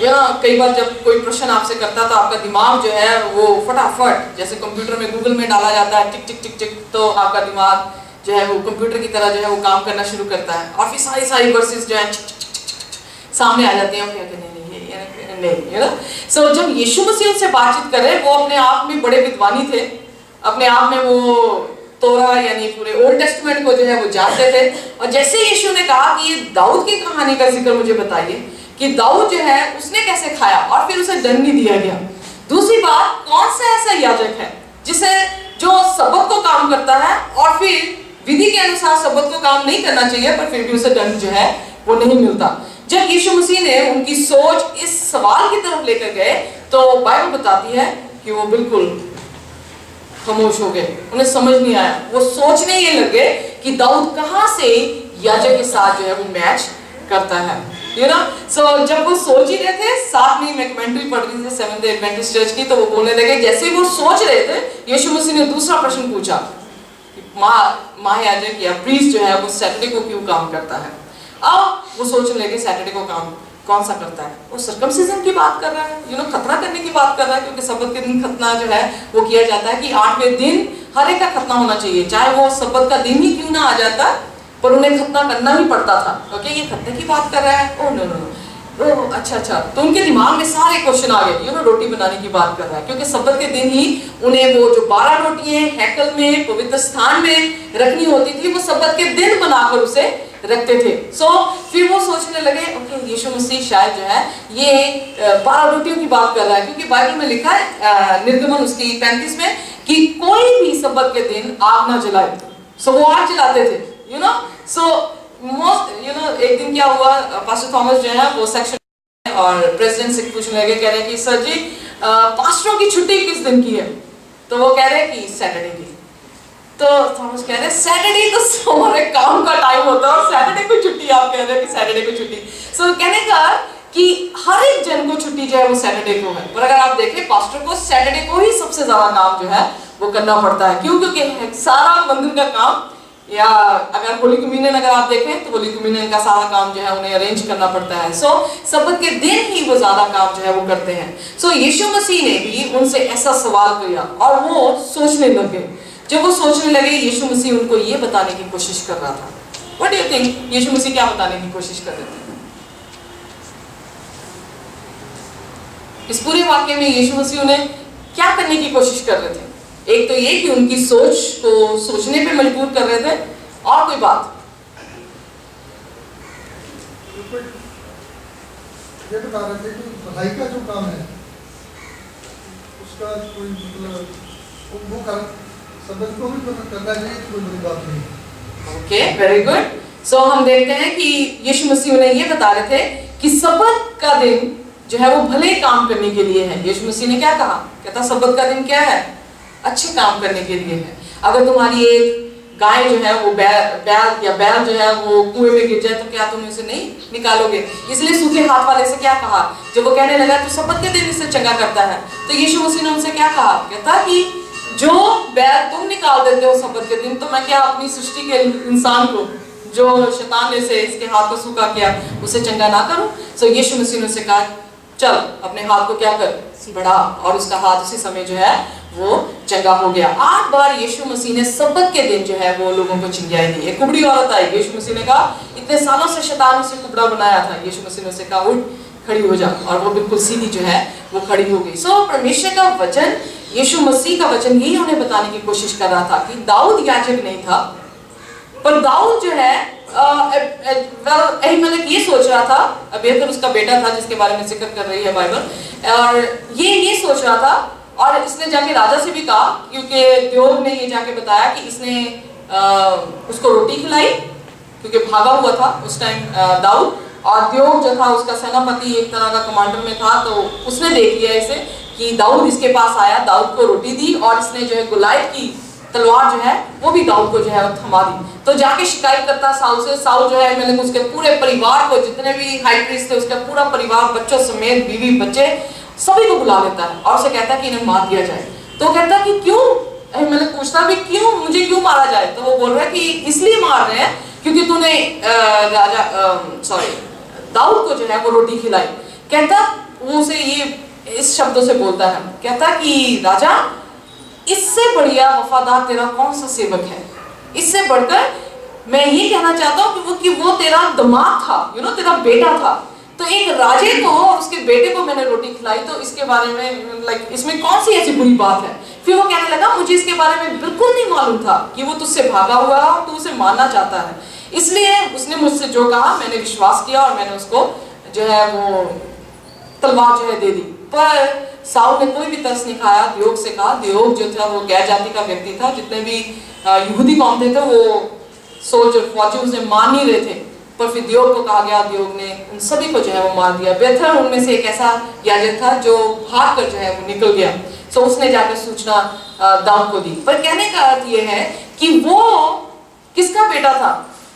यू नो, कई बार जब कोई प्रश्न आपसे करता तो आपका दिमाग जो है वो फटाफट, जैसे कंप्यूटर में गूगल में डाला जाता है टिक टिक टिक टिक, तो आपका दिमाग जो है वो कंप्यूटर की तरह जो है वो काम करना शुरू करता है और फिर सारी वर्सेस जो है सामने आ जाती हैं। ओके नहीं, यू नो। सो जब यीशु मसीह उनसे बातचीत कर रहे, वो अपने आप में बड़े विद्वानी थे, अपने आप में वो तोरा यानी पूरे ओल्ड टेस्टमेंट को जो है वो जानते थे। और जैसे यीशु ने कहा कि ये दाऊद की कहानी का जिक्र मुझे बताइए कि दाऊद जो है उसने कैसे खाया और फिर उसे दंड नहीं दिया गया। दूसरी बात, कौन सा ऐसा याजक है जिसे जो सबत को काम करता है और फिर विधि के अनुसार सबत को काम नहीं करना चाहिए पर फिर भी उसे दंड जो है वो नहीं मिलता? जब यीशु मसीह ने उनकी सोच इस सवाल की तरफ लेकर गए तो बाइबल बताती है कि वो बिल्कुल खामोश हो गए, उन्हें समझ नहीं आया। वो सोचने ये लगे कि दाऊद कहां से याजक के साथ जो है वो मैच करता है। यू नो, सो जब वो सोच ही रहे थे, साथ में मैं कमेंट्री पढ़ रही थी सेवेंथ डे एडवेंटिस्ट चर्च की, तो वो बोलने लगे, जैसे ही वो सोच रहे थे यीशु मसीह ने दूसरा प्रश्न पूछा कि महायाजक या प्रीस्ट जो है वो सैटरडे को क्यों काम करता है? अब वो सोचने लगे सैटरडे को काम कौन सा करता है? वो सर्कमसिजन की बात कर रहा है, यू नो, खतना करने की बात कर रहा है, क्योंकि सबत के दिन खतना जो है वो किया जाता है कि 8वें दिन हर एक का खतना होना चाहिए, चाहे वो सबत का दिन ही क्यों ना आ जाता, पर उन्हें खतना करना ही पड़ता था। ओके, ये खतने की बात कर रहा है? ओह नो, अच्छा, तो उनके दिमाग में सारे क्वेश्चन आ गए। यू नो, रोटी बनाने की बात कर रहा है, क्योंकि सबत के दिन ही उन्हें वो जो 12 रोटियां हैकल में पवित्र स्थान में रखनी होती थी, वो सबत के दिन बनाकर उसे रखते थे। फिर वो सोचने लगे, ओके, यीशु मसीह शायद जो है ये 12 रोटियों की बात कर रहा है, क्योंकि बाइबल में लिखा है निर्गमन उसकी 35 में कि कोई भी सबत के दिन आग ना जलाए। वो आग जलाते थे, यू नो। एक दिन क्या हुआ, पास्टर थॉमस जो है वो सेक्शन और प्रेसिडेंट से पूछने लगे, कह रहे कि सर जी पास्टरों की छुट्टी किस दिन की है? तो वो कह रहे कि सैटरडे की। तो थॉमस कह रहे सैटरडे तो हमारे काम का टाइम होता है और सैटरडे को छुट्टी, आप कह रहे हैं कि सैटरडे को छुट्टी। कहने का कि हर एक जन को छुट्टी जो है वो सैटरडे को है, पर अगर आप देखें पास्टर को सैटरडे को ही सबसे ज्यादा काम जो है वो करना पड़ता है। क्यों? क्योंकि सारा मंदिर का काम, या अगर होली कम्युनियन अगर आप देखें तो होली कम्युनियन का सारा काम जो है उन्हें अरेंज करना पड़ता है। सबत के दिन ही वो ज्यादा काम जो है वो करते हैं। यीशु मसीह ने भी उनसे ऐसा सवाल किया और वो सोचने लगे। जब वो सोचने लगे, यीशु मसीह उनको ये बताने की कोशिश कर रहा था। व्हाट डू यू थिंक, यीशु मसीह क्या बताने की कोशिश कर रहे थे? इस पूरे वाक्य में यीशु मसीह उन्हें क्या करने की कोशिश कर रहे थे? एक तो ये कि उनकी सोच को सोचने पे मजबूर कर रहे थे, और कोई बात? ये बता रहे थे कि भलाई का जो काम है उसका कोई मतलब वो कर सबत को भी करना चाहिए, कोई बड़ी बात नहीं। Okay, very good. हम देखते हैं कि यीशु मसीह उन्हें ये बता रहे थे कि सबत का दिन जो है वो भले काम करने के लिए है। यीशु मसीह ने क्या कहा? कहता सबत का दिन क्या है? अच्छे काम करने के लिए है। अगर तुम्हारी एक गाय जो है वो बैल जो है वो कुएं में गिर जाए तो क्या तुम इसे नहीं निकालोगे? इसलिए सूखे हाथ वाले से क्या कहा? जब वो कहने लगा तो सबत के दिन इसे चंगा करता है, तो यीशु मसीह ने उनसे क्या कहा? कहता कि जो बैल तुम निकाल देते हो सबत के दिन, तो मैं क्या अपनी सृष्टि के इंसान को जो शैतान ने से इसके हाथ को सूखा किया उसे चंगा ना करूं? यीशु मसीह ने उसे कहा चल अपने हाथ को क्या कर, बढ़ा, और उसका हाथ उसी समय जो है वो चंगा हो गया। 8 बार यीशु मसीह ने सबत के दिन जो है वो लोगों को चिंगाई दी। एक कुबड़ी औरत आई, यीशु मसीह ने कहा इतने सालों से शैतान उसे कुबड़ा बनाया था, यीशु मसीह ने उसे कहा उठ खड़ी हो जा, और वो बिल्कुल सीधी जो है वो खड़ी हो गई। परमेश्वर का वचन, यीशु मसीह का वचन यही उन्हें बताने की कोशिश कर रहा था कि दाऊद याजक नहीं था, पर दाऊद जो है अहीमेलेक ये सोच रहा था, अबीअथर उसका बेटा था जिसके बारे में जिक्र कर रही है बाइबल, और ये सोच रहा था और इसने जाके राजा से भी कहा, क्योंकि द्योग ने ये जाके बताया कि इसने उसको रोटी खिलाई, क्योंकि भागा हुआ था उस टाइम दाऊद, और द्योग जो था उसका सेनापति एक तरह का कमांडर में था, तो उसने देख लिया इसे कि दाऊद इसके पास आया, दाऊद को रोटी दी, और इसने जो है गुलायत की तलवार जो है वो भी दाऊद को जो है थमा दी। तो जाके शिकायत करता साउल से, साउल जो है मैंने उसके पूरे परिवार को, जितने भी हाई प्रीस्ट थे उसका पूरा परिवार, बच्चों समेत, बीवी बच्चे सभी को बुला लेता है और उसे कहता है कि इन्हें मार दिया जाए। तो कहता है कि क्यों, मैंने पूछता भी क्यों, मुझे क्यों मारा जाए? तो वो बोल रहा है कि इसलिए मार रहे हैं क्योंकि तूने दाऊद को जो है वो रोटी खिलाई। कहता वो उसे ये इस शब्दों से बोलता है, कहता कि राजा, इससे बढ़िया वफादार तेरा कौन सा सेवक है? इससे बढ़कर मैं ये कहना चाहता हूँ कि वो तेरा दामाद था, तेरा बेटा था। तो एक राजे को और उसके बेटे को मैंने रोटी खिलाई, तो इसके बारे में इसमें कौन सी ऐसी बुरी बात है? फिर वो कहने लगा, मुझे इसके बारे में बिल्कुल नहीं मालूम था कि वो तुझसे भागा हुआ है और तू उसे मारना चाहता है, इसलिए उसने मुझसे जो कहा मैंने विश्वास किया और मैंने उसको जो है वो तलवार जो है दे दी। पर साउल ने कोई भी तरस नहीं खाया, द्योग से कहा। द्योग जो था वो गैर जाति का व्यक्ति था, जितने भी यहूदी कौम थे वो सोल्जर फौजी उसे मार नहीं रहे थे, पर फिर द्योग को कहा गया, द्योग ने उन सभी को जो है वो मार दिया। बेथर उनमें से एक ऐसा याजक था जो भाग कर जो है वो निकल गया, तो उसने जाकर सूचना दाऊद को दी। पर कहने का अर्थ ये है कि वो किसका बेटा था?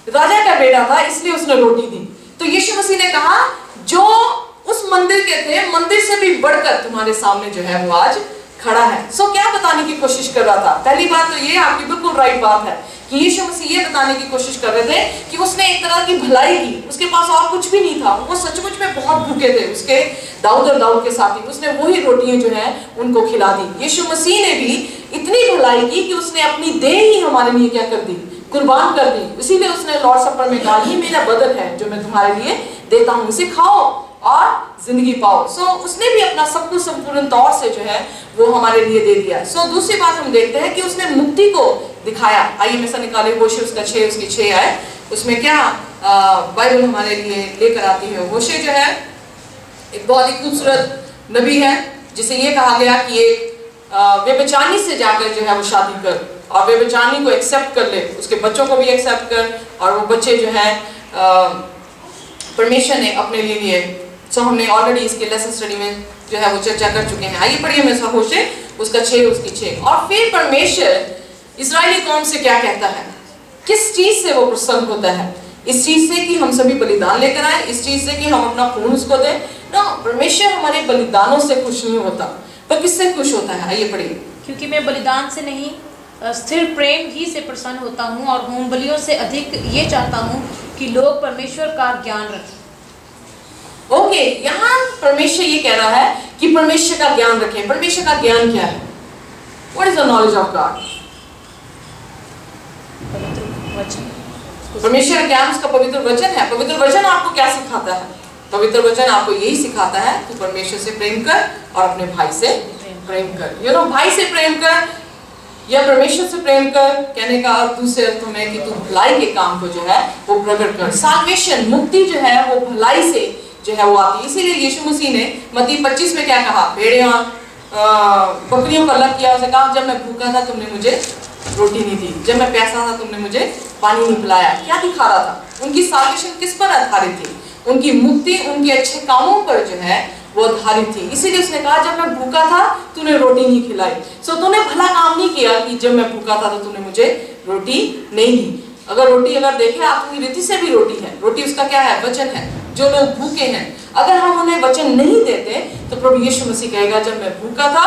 राजा का बेटा था, इसलिए उसने रोटी दी। तो यीशु मसीह ने कहा, जो उस मंदिर के थे, मंदिर से भी बढ़कर तुम्हारे सामने जो है वो आज खड़ा है। सो क्या बताने की कोशिश कर रहा था? पहली बात तो ये आपकी बिल्कुल राइट बात है कि यीशु मसीह ये बताने की कोशिश कर रहे थे कि उसने एक तरह की भलाई की, उसके पास और कुछ भी नहीं था, वो सचमुच में बहुत भूखे थे, उसके दाऊद और दाऊद के साथी, उसने वही रोटियां जो है उनको खिला दी। यीशु मसीह ने भी इतनी भलाई की कि उसने अपनी देह ही हमारे लिए क्या कर दी? कुर्बान कर दी। इसीलिए उसने लॉर्ड सपर में कहा, ये मेरा बदन है जो मैं तुम्हारे लिए देता हूँ, इसे खाओ और जिंदगी पाओ। सो उसने भी अपना सब कुछ संपूर्ण तौर से जो है वो हमारे लिए दे दिया। सो दूसरी बात हम देखते हैं कि उसने मुक्ति को दिखाया। आइए मैं से निकाले होशे उसका 6 उसकी 6 आए, उसमें क्या बाइबल हमारे लिए लेकर आती है। होशे जो है एक बहुत ही खूबसूरत नबी है, जिसे ये कहा गया कि एक व्यभिचारी से जाकर जो है वो शादी कर और व्यभिचारी को एक्सेप्ट कर ले, उसके बच्चों को भी एक्सेप्ट कर, और वो बच्चे जो है परमेश्वर ने अपने लिए लिए। सो हमने ऑलरेडी इसके लेसन स्टडी में जो है वो चर्चा कर चुके हैं। आइए पढ़िए मैं होशे उसका 6 उसकी 6। और फिर परमेश्वर इस्राएली कौम से क्या कहता है, किस चीज से वो प्रसन्न होता है? इस चीज से कि हम सभी बलिदान लेकर आए, इस चीज से कि हम अपना खून उसको दें? ना, परमेश्वर हमारे बलिदानों से खुश नहीं होता, पर किससे खुश होता है? आइए पढ़िए। क्योंकि मैं बलिदान से नहीं स्थिर प्रेम ही से प्रसन्न होता हूँ, और होम बलियों से अधिक ये चाहता हूँ कि लोग परमेश्वर का ज्ञान रखें। ओके, यहाँ परमेश्वर ये कह रहा है कि परमेश्वर का ज्ञान रखें। परमेश्वर का ज्ञान क्या है? What is the knowledge of God? परमेश्वर का ज्ञान उसका पवित्र वचन है। पवित्र वचन आपको क्या सिखाता है? पवित्र वचन आपको यही सिखाता है कि परमेश्वर से प्रेम कर और अपने भाई से प्रेम कर। भाई से प्रेम कर या परमेश्वर से प्रेम कर कहने का अर्थ दूसरे अर्थों में कि तू भलाई के काम को जो है वो प्रकट कर। साल्वेशन, मुक्ति जो है वो भलाई से जो है वो आती है। इसीलिए यीशु मसीह ने मत्ती 25 में क्या कहा? भेड़ियों बकरियों को अलग किया, उसे कहा, जब मैं भूखा था तुमने मुझे रोटी नहीं दी, जब मैं प्यासा था तुमने मुझे पानी नहीं पिलाया। क्या दिखा रहा था? उनकी साल्वेशन किस पर आधारित थी? उनकी मुक्ति उनके अच्छे कामों पर जो है वो आधारित थी। इसीलिए उसने कहा, जब मैं भूखा था तूने रोटी नहीं खिलाई। सो तूने भला काम नहीं किया कि जब मैं भूखा था तो तूने मुझे रोटी नहीं दी। अगर रोटी अगर देखें आप, रीति से भी रोटी है, रोटी उसका क्या है? वचन है। जो लोग भूखे हैं, अगर हम उन्हें वचन नहीं देते तो प्रभु यीशु मसीह कहेगा, जब मैं भूखा था,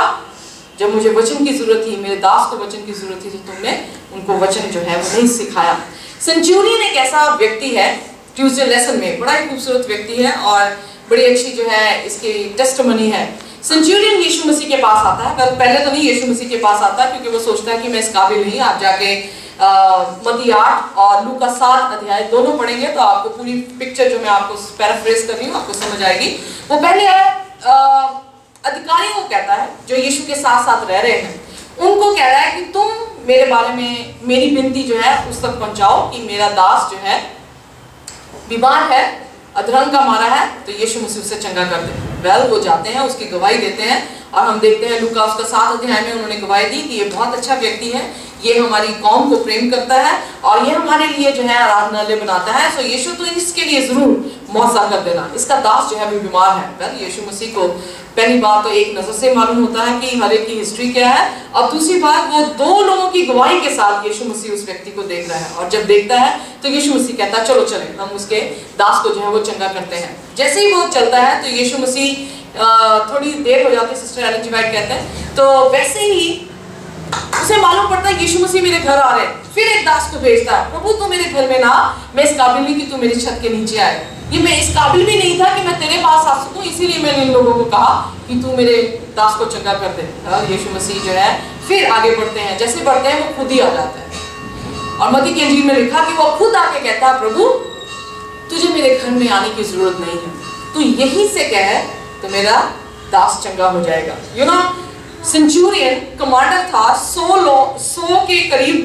जब मुझे वचन की जरूरत थी, मेरे दास को वचन की जरूरत थी, तो तुमने उनको वचन जो है वो नहीं सिखाया। सेंचुरियन एक ऐसा व्यक्ति है, ट्यूसडे लेसन में बड़ा ही खूबसूरत व्यक्ति है और बड़ी अच्छी जो है इसकी टेस्टिमनी है। सेंचुरियन यीशु मसीह के पास आता है, पहले तो नहीं यीशु मसीह के पास आता क्योंकि वो सोचता है कि मैं इस काबिल नहीं। आप जाके मत्ती 8 और लूका 7 अध्याय दोनों पढ़ेंगे तो आपको पूरी पिक्चर जो मैं आपको पैराफ्रेज कर रही हूँ आपको समझ आएगी। वो पहले अधिकारी को कहता है जो यीशु के साथ साथ रह रहे हैं, उनको कह रहा है कि तुम मेरे बारे में मेरी विनती जो है उस तक पहुंचाओ कि मेरा दास जो है बीमार है, अधरंग का मारा है, तो यीशु मसीह उसे चंगा कर दे। वेल वो जाते हैं, उसकी गवाही देते हैं और हम देखते हैं लूका उसका 7 अध्याय में उन्होंने गवाही दी कि ये बहुत अच्छा व्यक्ति है, ये हमारी कौम को प्रेम करता है और ये हमारे लिए जो है आराधनालय बनाता है। सो यीशु तो इसके लिए जरूर मौजा कर देना। इसका दास जो है वो बीमार है। वेल यीशु मसीह को पहली बात तो एक नजर से मालूम होता है कि हर एक की हिस्ट्री क्या है, और दूसरी बात वो 2 लोगों की गवाही के साथ यीशु मसीह उस व्यक्ति को देख रहा है, और जब देखता है तो यीशु मसीह कहता है चलो चले, हम उसके दास को जो है वो चंगा करते हैं। जैसे ही वो चलता है तो यीशु मसीह थोड़ी देर हो जाती है, सिस्टर एलन जी वाइट कहते हैं, तो वैसे ही उसे मालूम पड़ता है यीशु मसीह मेरे घर आ रहे हैं। फिर एक दास को भेजता है, प्रभु तू मेरे घर में ना, मैं इस काबिल नहीं कि तू मेरी छत के नीचे आए, ये मैं इस काबिल भी नहीं था कि मैं तेरे पास आ सकूं, इसीलिए मैंने इन लोगों को कहा कि तू मेरे दास को चंगा कर दे। और यीशु मसीह जो है फिर आगे बढ़ते हैं, जैसे बढ़ते हैं वो खुद ही आ जाता है और मत्ती की इंजील में लिखा कि वो खुद आके कहता है प्रभु तुझे मेरे घर में आने की जरूरत नहीं है, तू यहीं से कह तो मेरा दास चंगा हो जाएगा। यू नो सेंचुरियन कमांडर था, 100 के करीब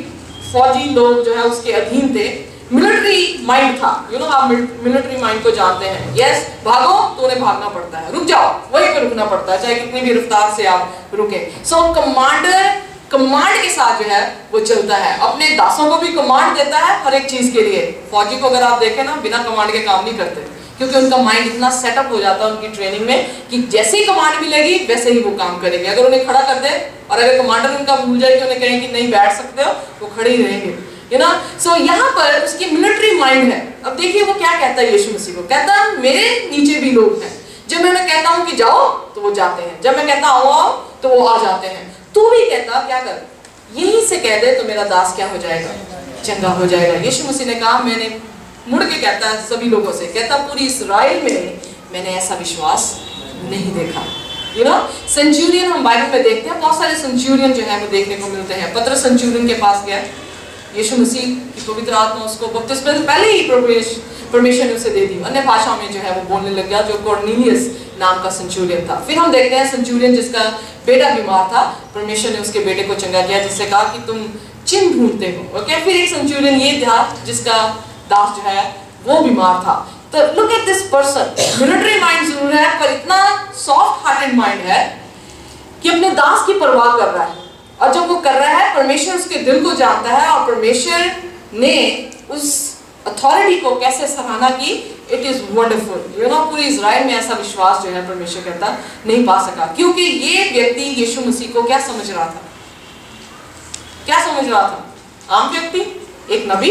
फौजी लोग जो है उसके अधीन थे, मिलिट्री माइंड था। यू नो आप मिलिट्री माइंड को जानते हैं, यस भागो तो उन्हें भागना पड़ता है, रुक जाओ वहीं पे रुकना पड़ता है, चाहे कितनी भी रफ्तार से आप रुके। सो कमांडर कमांड के साथ जो है वो चलता है, अपने दासों को भी कमांड देता है हर एक चीज के लिए। फौजी को अगर आप देखें ना, बिना कमांड के काम नहीं करते, क्योंकि उनका माइंड इतना सेटअप हो जाता है उनकी ट्रेनिंग में कि जैसे ही कमांड मिलेगी वैसे ही वो काम करेंगे। अगर उन्हें खड़ा कर दे और अगर कमांडर उनका भूल जाए कि उन्हें कहें कि नहीं बैठ सकते हो, वो खड़े ही रहेंगे। यू नो सो यहाँ पर उसकी मिलिट्री माइंड है। अब देखिए वो क्या कहता है यीशु मसीह को, कहता है मेरे नीचे भी लोग हैं, जब मैं कहता हूँ कि जाओ तो वो जाते हैं, जब मैं कहता आओ तो वो आ जाते हैं। तू भी कहता क्या कर, यहीं से कह दे तो मेरा दास क्या हो जाएगा, चंगा हो जाएगा। यीशु मसीह ने कहा, मैंने मुड़ के कहता है सभी लोगों से, कहता पूरी इस्राएल में मैंने ऐसा विश्वास नहीं देखा। यू नो सेंचुरियन हम बाइबल में देखते हैं, बहुत सारे सेंचुरियन जो है वो देखने को मिलते हैं। पतरस सेंचुरियन के पास गया, यीशु मसीह की पवित्र आत्मा उसको बपतिस्मा से पहले ही परमेश्वर ने उसे दे दी, अन्य भाषा में जो है वो बोलने लग गया, जो कॉर्नेलियस नाम का सेंचुरियन था। फिर हम देखते हैं सेंचुरियन जिसका बेटा बीमार था, परमेश्वर ने उसके बेटे को चंगा किया, जिससे कहा कि तुम चिन्ह ढूंढते हो। ओके, फिर एक सेंचुरियन ये था जिसका दास जो है वो बीमार था। तो look at this person, military mind जरूर है पर इतना सॉफ्ट हार्टेड माइंड है कि अपने दास की परवाह कर रहा है, और जब वो कर रहा है परमेश्वर उसके दिल को जानता है, और परमेश्वर ने उस अथॉरिटी को कैसे सराहना की, it is wonderful. You know पूरी इजराइल में ऐसा विश्वास जो है परमेश्वर कहता नहीं पा सका, क्योंकि ये व्यक्ति यीशु मसीह को क्या समझ रहा था, क्या समझ रहा था, आम व्यक्ति, एक नबी,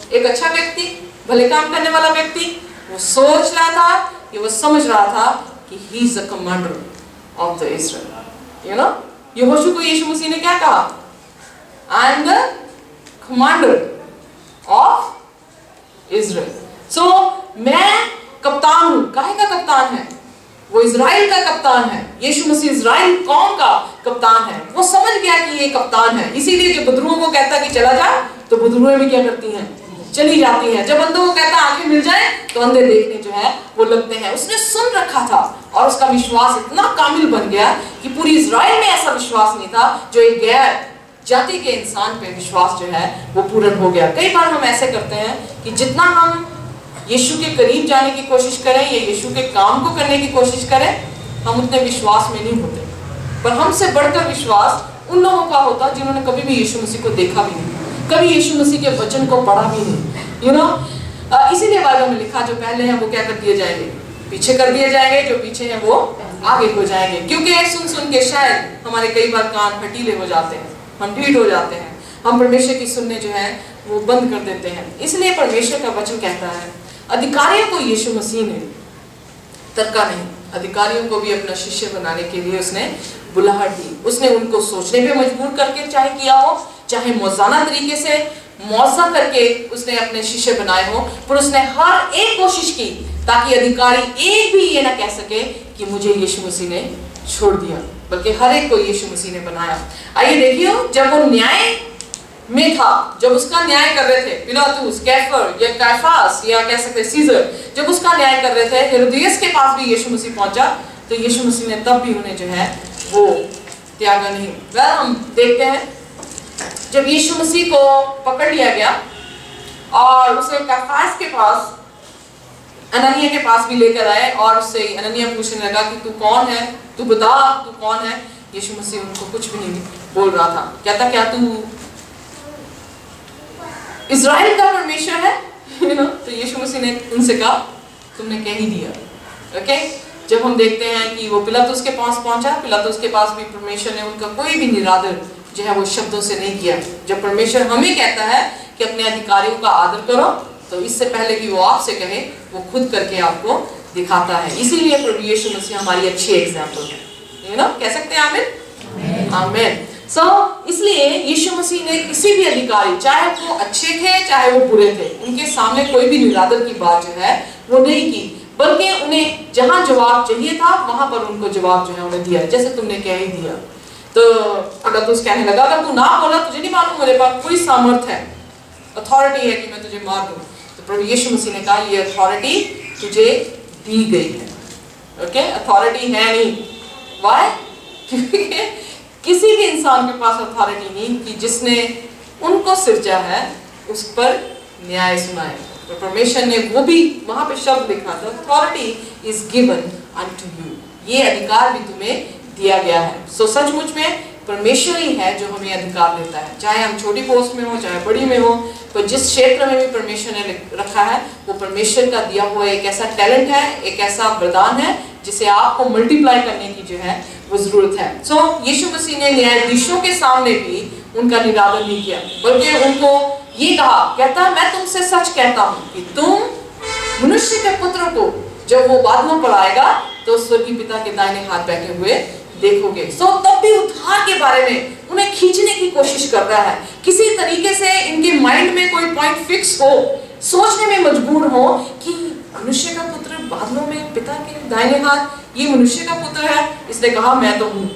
एक अच्छा व्यक्ति, भले काम करने वाला व्यक्ति। वो सोच रहा था कि वो समझ रहा था कि he is the commander of the Israel. You know यहोशू को यीशु मसीह ने क्या कहा, I am the commander of Israel. So मैं कप्तान हूं, काहे का कप्तान है, वो इजराइल का कप्तान है। यीशु मसीह इजराइल कौम का कप्तान है। वो समझ गया कि ये कप्तान है, इसीलिए जब बदरुओं को कहता कि चला जा, तो बदरुएं भी क्या करती हैं, चली जाती हैं। जब अंधों को कहता आंखें मिल जाए तो अंधे देखने जो है वो लगते हैं। उसने सुन रखा था और उसका विश्वास इतना कामिल बन गया कि पूरी इजराइल में ऐसा विश्वास नहीं था जो एक गैर जाति के इंसान पे विश्वास जो है वो पूर्ण हो गया। कई बार हम ऐसे करते हैं कि जितना हम यीशु के करीब जाने की कोशिश करें या यीशु के काम को करने की कोशिश करें, हम उतने विश्वास में नहीं होते। पर हमसे बढ़कर विश्वास उन लोगों का होता जिन्होंने कभी भी यीशु मसीह को देखा भी नहीं, कभी यीशु मसीह के वचन को पढ़ा भी नहीं। यू नो इसीलिए बाइबल में लिखा, जो पहले हैं वो क्या कर दिए जाएंगे, पीछे कर दिए जाएंगे, जो पीछे हैं वो आगे हो जाएंगे। क्योंकि सुन सुन के शायद हमारे कई बार कान हटीले हो जाते हैं, हम ढीठ हो जाते हैं, हम परमेश्वर की सुनने जो है वो बंद कर देते हैं। इसलिए परमेश्वर का वचन कहता है, अधिकारियों को यीशु मसीह ने तरका नहीं, अधिकारियों को भी अपना शिष्य बनाने के लिए उसने बुलाहट दी। उसने उनको सोचने पे मजबूर करके चाहे किया हो, चाहे मौजाना तरीके से मौजा करके उसने अपने शिष्य बनाए हो, पर उसने हर एक कोशिश की ताकि अधिकारी एक भी ये ना कह सके कि मुझे यीशु मसीह ने छोड़ दिया, बल्कि हर एक को यीशु मसीह ने बनाया। आइए देखिए, जब वो न्याय में था, जब उसका न्याय कर रहे थे पिलातुस, कैफर या कैफास या कह सकते सीजर, जब उसका न्याय कर रहे थे, हेरोदियस के पास भी यीशु मसीह पहुंचा, तो यीशु मसीह ने तब भी उन्हें जो है वो त्यागा नहीं। वह हम देखते हैं जब यीशु मसीह को पकड़ लिया गया और उसे कैफास के पास अननिया के पास भी लेकर आए और उससे अननिया पूछने लगा कि तू कौन है, तू बता तू कौन है। यीशु मसीह उनको कुछ भी नहीं बोल रहा था। कहता क्या तू इज़राइल का परमेश्वर है? तो यीशु मसीह ने उनसे कहा तुमने कह ही दिया। ओके, जब हम देखते हैं कि वो पिलातुस के पास पहुंचा, पिलातुस के पास भी परमेश्वर ने उनका कोई भी निरादर जो है वो शब्दों से नहीं किया। जब परमेश्वर हमें कहता है कि अपने अधिकारियों का आदर करो, तो इससे पहले कि वो आपसे कहे वो खुद करके आपको दिखाता है। इसीलिए प्रभु यीशु मसीह हमारी अच्छी एग्जाम्पल है। कह सकते हैं आमीन, आमीन। इसलिए यीशु मसीह ने किसी भी अधिकारी, चाहे वो अच्छे थे चाहे वो बुरे थे, उनके सामने कोई भी निरादर की बात जो है वो नहीं की, बल्कि उन्हें जहां जवाब चाहिए था वहां पर उनको जवाब जो है उन्हें दिया, जैसे तुमने कह ही दिया। तो पिलातुस कहने लगा अगर तू ना बोला, तुझे नहीं मालूम मेरे पास कोई सामर्थ है, अथॉरिटी है कि मैं तुझे मार दूं। तो प्रभु यीशु मसीह ने कहा ये अथॉरिटी तुझे दी गई है। ओके, अथॉरिटी है नहीं। व्हाई? क्योंकि किसी भी इंसान के पास अथॉरिटी नहीं कि जिसने उनको सिरजा है उस पर न्याय सुनाए। तो परमेश्वर ने वो भी वहां पे शब्द लिखा था, authority is given unto you, ये अधिकार भी तुम्हें दिया गया है। सो सचमुच में परमेश्वर ही है जो हमें अधिकार देता है, चाहे हम छोटी पोस्ट में हो चाहे बड़ी में हो। तो जिस क्षेत्र में भी परमेश्वर ने रखा है वो परमेश्वर का दिया हुआ एक ऐसा टैलेंट है, एक ऐसा वरदान है जिसे आपको मल्टीप्लाई करने की जो है वो जरूरत है। सो यीशु मसीह ने न्यायाधीशों के सामने भी उनका निरादर नहीं किया, बल्कि उनको ये कहा, कहता मैं तुमसे सच कहता हूँ कि तुम मनुष्य के पुत्र को जब वो बादलों पर आएगा तो स्वर्गीय पिता के दाहिने हाथ बैठे हुए देखोगे। तब भी उद्धार के बारे में उन्हें खींचने की कोशिश कर रहा है, किसी तरीके से इनके माइंड में कोई पॉइंट फिक्स हो, सोचने में मजबूर हो कि मनुष्य का पुत्र बादलों में पिता के दाहिने हाथ, ये मनुष्य का पुत्र है। इसने कहा मैं तो हूँ।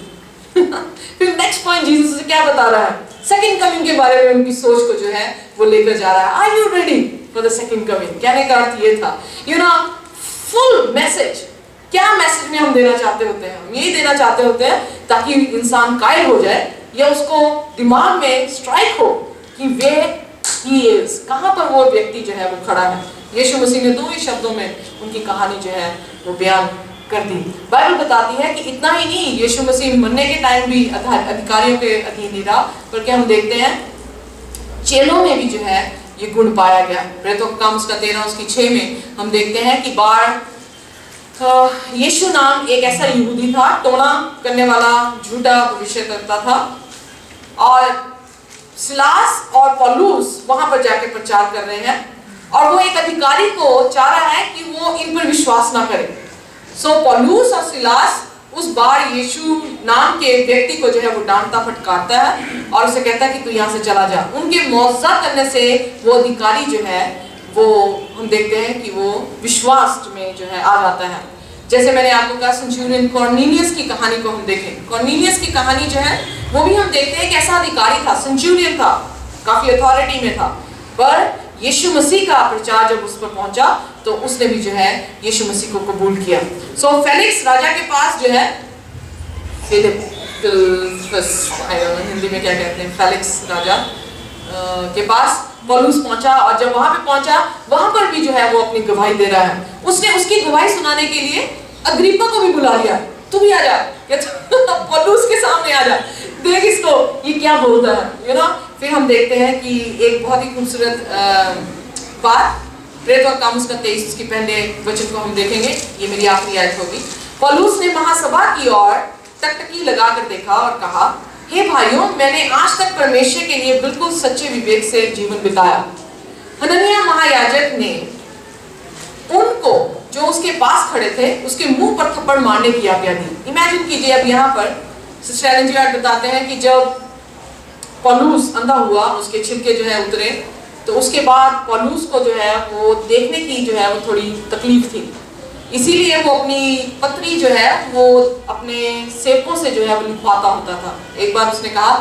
फिर नेक्स्ट पॉइंट जीसस से क्या बता रहा है? सेकंड कमिंग के बारे में उनकी सोच को जो है वो लेकर जा रहा है। Are you ready for the second coming? कहने का अर्थ ये था, फुल मैसेज। क्या मैसेज में हम देना चाहते होते हैं? हम यही देना चाहते होते हैं ताकि इंसान कायल हो जाए या उसको दिमाग में स्ट्राइक हो कि वे ही इज, कहां पर वो व्यक्ति जो है वो खड़ा है। यीशु मसीह ने 2 ही शब्दों में उनकी कहानी जो है वो बयान कर दी। बाइबल बताती है कि इतना ही नहीं, यीशु मसीह मरने के टाइम भी अधिकारियों के अधीन नहीं रहा, बल्कि हम देखते हैं चेलों में भी जो है ये गुण पाया गया। प्रेरितों का काम उसका 13 उसकी 6 में हम देखते हैं कि बार यीशु नाम एक ऐसा यहूदी था, टोना करने वाला, झूठा भविष्य करता था, और सिलास और पौलुस वहां पर जाके प्रचार कर रहे हैं और वो एक अधिकारी को चाह रहा है कि वो इन पर विश्वास ना करे। पौलुस और सिलास उस बार यीशु नाम के व्यक्ति को जो है वो डांटता फटकारता है और उसे कहता है कि तू यहाँ से चला जा। उनके मौजज़ा करने से वो अधिकारी जो है वो हम देखते हैं कि वो विश्वास में जो है आ जाता है। जैसे मैंने आपको कहा सेंचुरियन कॉर्नेलियस की कहानी को हम देखें, कॉर्नेलियस की कहानी जो है वो भी हम देखते हैं कि ऐसा अधिकारी था, सेंचुरियन था, काफी अथॉरिटी में था, पर यीशु मसीह का प्रचार जब उस पर पहुंचा तो उसने भी जो है यीशु मसीह को कबूल किया। फेलिक्स राजा के पास जो है, हिंदी में क्या कहते हैं, फेलिक्स राजा के पास पौलुस पहुंचा और जब वहां पे पहुंचा वहां पर भी जो है वो अपनी गवाही दे रहा है। उसने उसकी गवाही सुनाने के लिए अग्रिप्पा को भी बुला लिया, तू भी आ जा, पौलुस के सामने आ जा, देख इसको ये क्या बोलता है। फिर हम देखते हैं कि एक बहुत ही खूबसूरत बात, प्रेरितों का काम उसका 23 उसकी पहले वचन को हम देखेंगे, ये मेरी आखिरी आयत होगी। पौलुस ने महासभा की ओर टकटकी लगाकर देखा और कहा, हे भाइयों, मैंने आज तक परमेश्वर के लिए बिल्कुल सच्चे विवेक से जीवन बिताया। हनन्याह महायाजक ने उनको जो उसके पास खड़े थे उसके मुंह पर थप्पड़ मारने की आज्ञा दी। इमेजिन कीजिए, अब यहाँ पर सिस्टर एलन जी बताते हैं कि जब पौलुस अंधा हुआ, उसके छिलके जो है उतरे, तो उसके बाद पौलुस को जो है वो देखने की जो है वो थोड़ी तकलीफ थी, इसीलिए वो अपनी पत्री जो है वो अपने सेवकों से जो है वो लिखवाता होता था। एक बार उसने कहा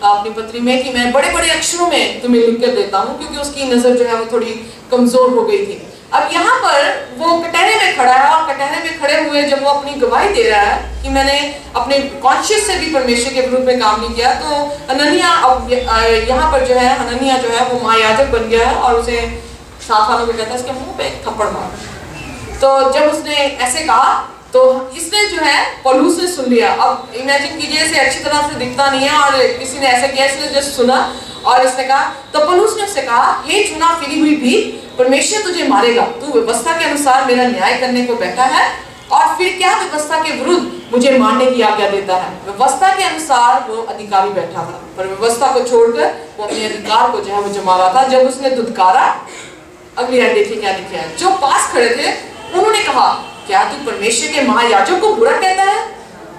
अपनी पत्री में कि मैं बड़े बड़े अक्षरों में तुम्हें लिख कर देता हूँ, क्योंकि उसकी नज़र जो है वो थोड़ी कमज़ोर हो गई थी। अब यहाँ पर वो कटहरे में खड़ा है और कटहरे में खड़े हुए जब वो अपनी गवाही दे रहा है कि मैंने अपने कॉन्शियस से भी परमेश्वर के विरुद्ध में काम नहीं किया, तो हनन्याह अब यहाँ पर जो है हनन्याह जो है वो महायाजक बन गया है और उसे साफ हालों में कहता है इसके मुंह पे एक थप्पड़ मार। तो जब उसने ऐसे कहा तो इसने जो है पौलुस ने सुन लिया। अब इमेजिन कीजिए इसे अच्छी तरह से दिखता नहीं है और किसी ने ऐसा किया, इसने जस्ट सुना और इसने कहा, तो पौलुस ने उससे कहा, हे चुना फिरी हुई भी, परमेश्वर तुझे मारेगा, तू व्यवस्था के अनुसार मेरा न्याय करने को बैठा है और फिर क्या व्यवस्था के विरुद्ध मुझे मारने की आज्ञा देता है। व्यवस्था के अनुसार वो अधिकारी बैठा था, पर व्यवस्था को छोड़कर वो अपने अधिकार को जो है वो जमा रहा था। जब उसने धुतकारा, अगली लाइन देखिए क्या लिखा है, जो पास खड़े थे उन्होंने कहा, क्या तू परमेश्वर के महायाजक को बुरा कहता है?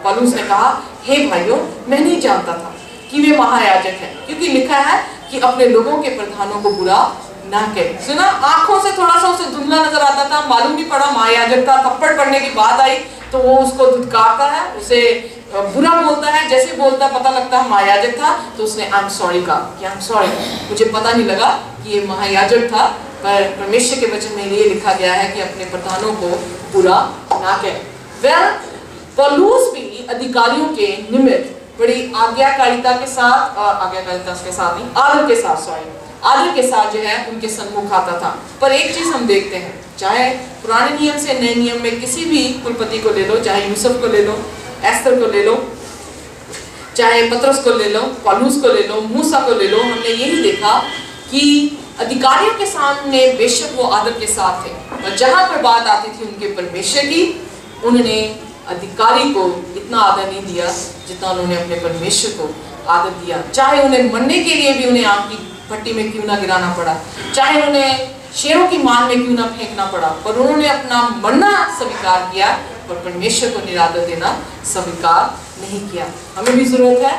पौलुस ने कहा, हे भाइयों, मैं नहीं जानता था कि वे महायाजक हैं, क्योंकि लिखा है कि अपने लोगों के प्रधानों को बुरा ना कहे। सुना, आंखों से थोड़ा सा उसे धुंधला नजर आता था, मालूम नहीं पड़ा महायाजक था। थप्पड़ पड़ने की बात आई तो वो उसको धुतकारता है, उसे बुरा बोलता है, जैसे बोलता पता लगता है महायाजक था तो उसने आई एम सॉरी कहा कि आई एम सॉरी, मुझे पता नहीं लगा कि ये महायाजक था। पर परमेश्वर के वचन में ये लिखा गया है कि अपने प्रधानों को बुरा ना कहे। वेल, पौलुस भी अधिकारियों के निमित्त बड़ी आज्ञाकारिता के साथ, आज्ञाकारिता के साथ नहीं, आदर के साथ, आदर के साथ जो है उनके सम्मुख आता था। पर एक चीज हम देखते हैं, चाहे पुराने नियम से नए नियम में किसी भी कुलपति को ले लो, चाहे यूसुफ को ले लो, एस्तर को ले लो, चाहे पतरस को ले लो, पौलुस को ले लो, मूसा को ले लो, हमने यही देखा कि अधिकारियों के सामने बेशक वो आदर के साथ थे, और जहां पर बात आती थी उनके परमेश्वर की, उन्होंने अधिकारी को इतना आदर नहीं दिया जितना उन्होंने अपने परमेश्वर को आदर दिया। चाहे उन्हें मरने के लिए भी उन्हें आग की भट्टी में क्यों ना गिराना पड़ा, चाहे उन्हें शेरों की मान में क्यों ना फेंकना पड़ा, पर उन्होंने अपना मरना स्वीकार किया और परमेश्वर को निरादर देना स्वीकार नहीं किया। हमें भी जरूरत है,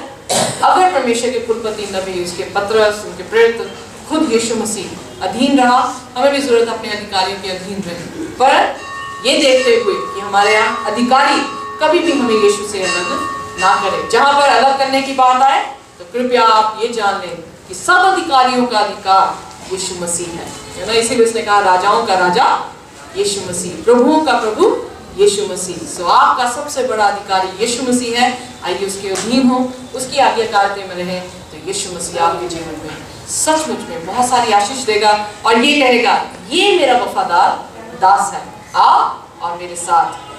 अगर परमेश्वर के कुलपति नबी, उसके पतरस, उनके प्रेरित, खुद यीशु मसीह अधीन रहा, हमें भी जरूरत अपने अधिकारियों के अधीन रहे। पर ये देखते हुए कि हमारे यहाँ अधिकारी कभी भी हमें यीशु से अलग ना करें। जहां पर अलग करने की बात आए तो कृपया आप ये जान लें कि सब अधिकारियों का अधिकार यीशु मसीह है ना। इसीलिए उसने कहा राजाओं का राजा यीशु मसीह, प्रभुओं का प्रभु यीशु मसीह। सो आपका सबसे बड़ा अधिकारी यीशु मसीह है। आइए उसके अधीन हो, उसकी आज्ञाकारिता में रहें, तो यीशु मसीह आपके जीवन में सचमुच में बहुत सारी आशीष देगा और ये कहेगा, ये मेरा वफादार दास है, आ और मेरे साथ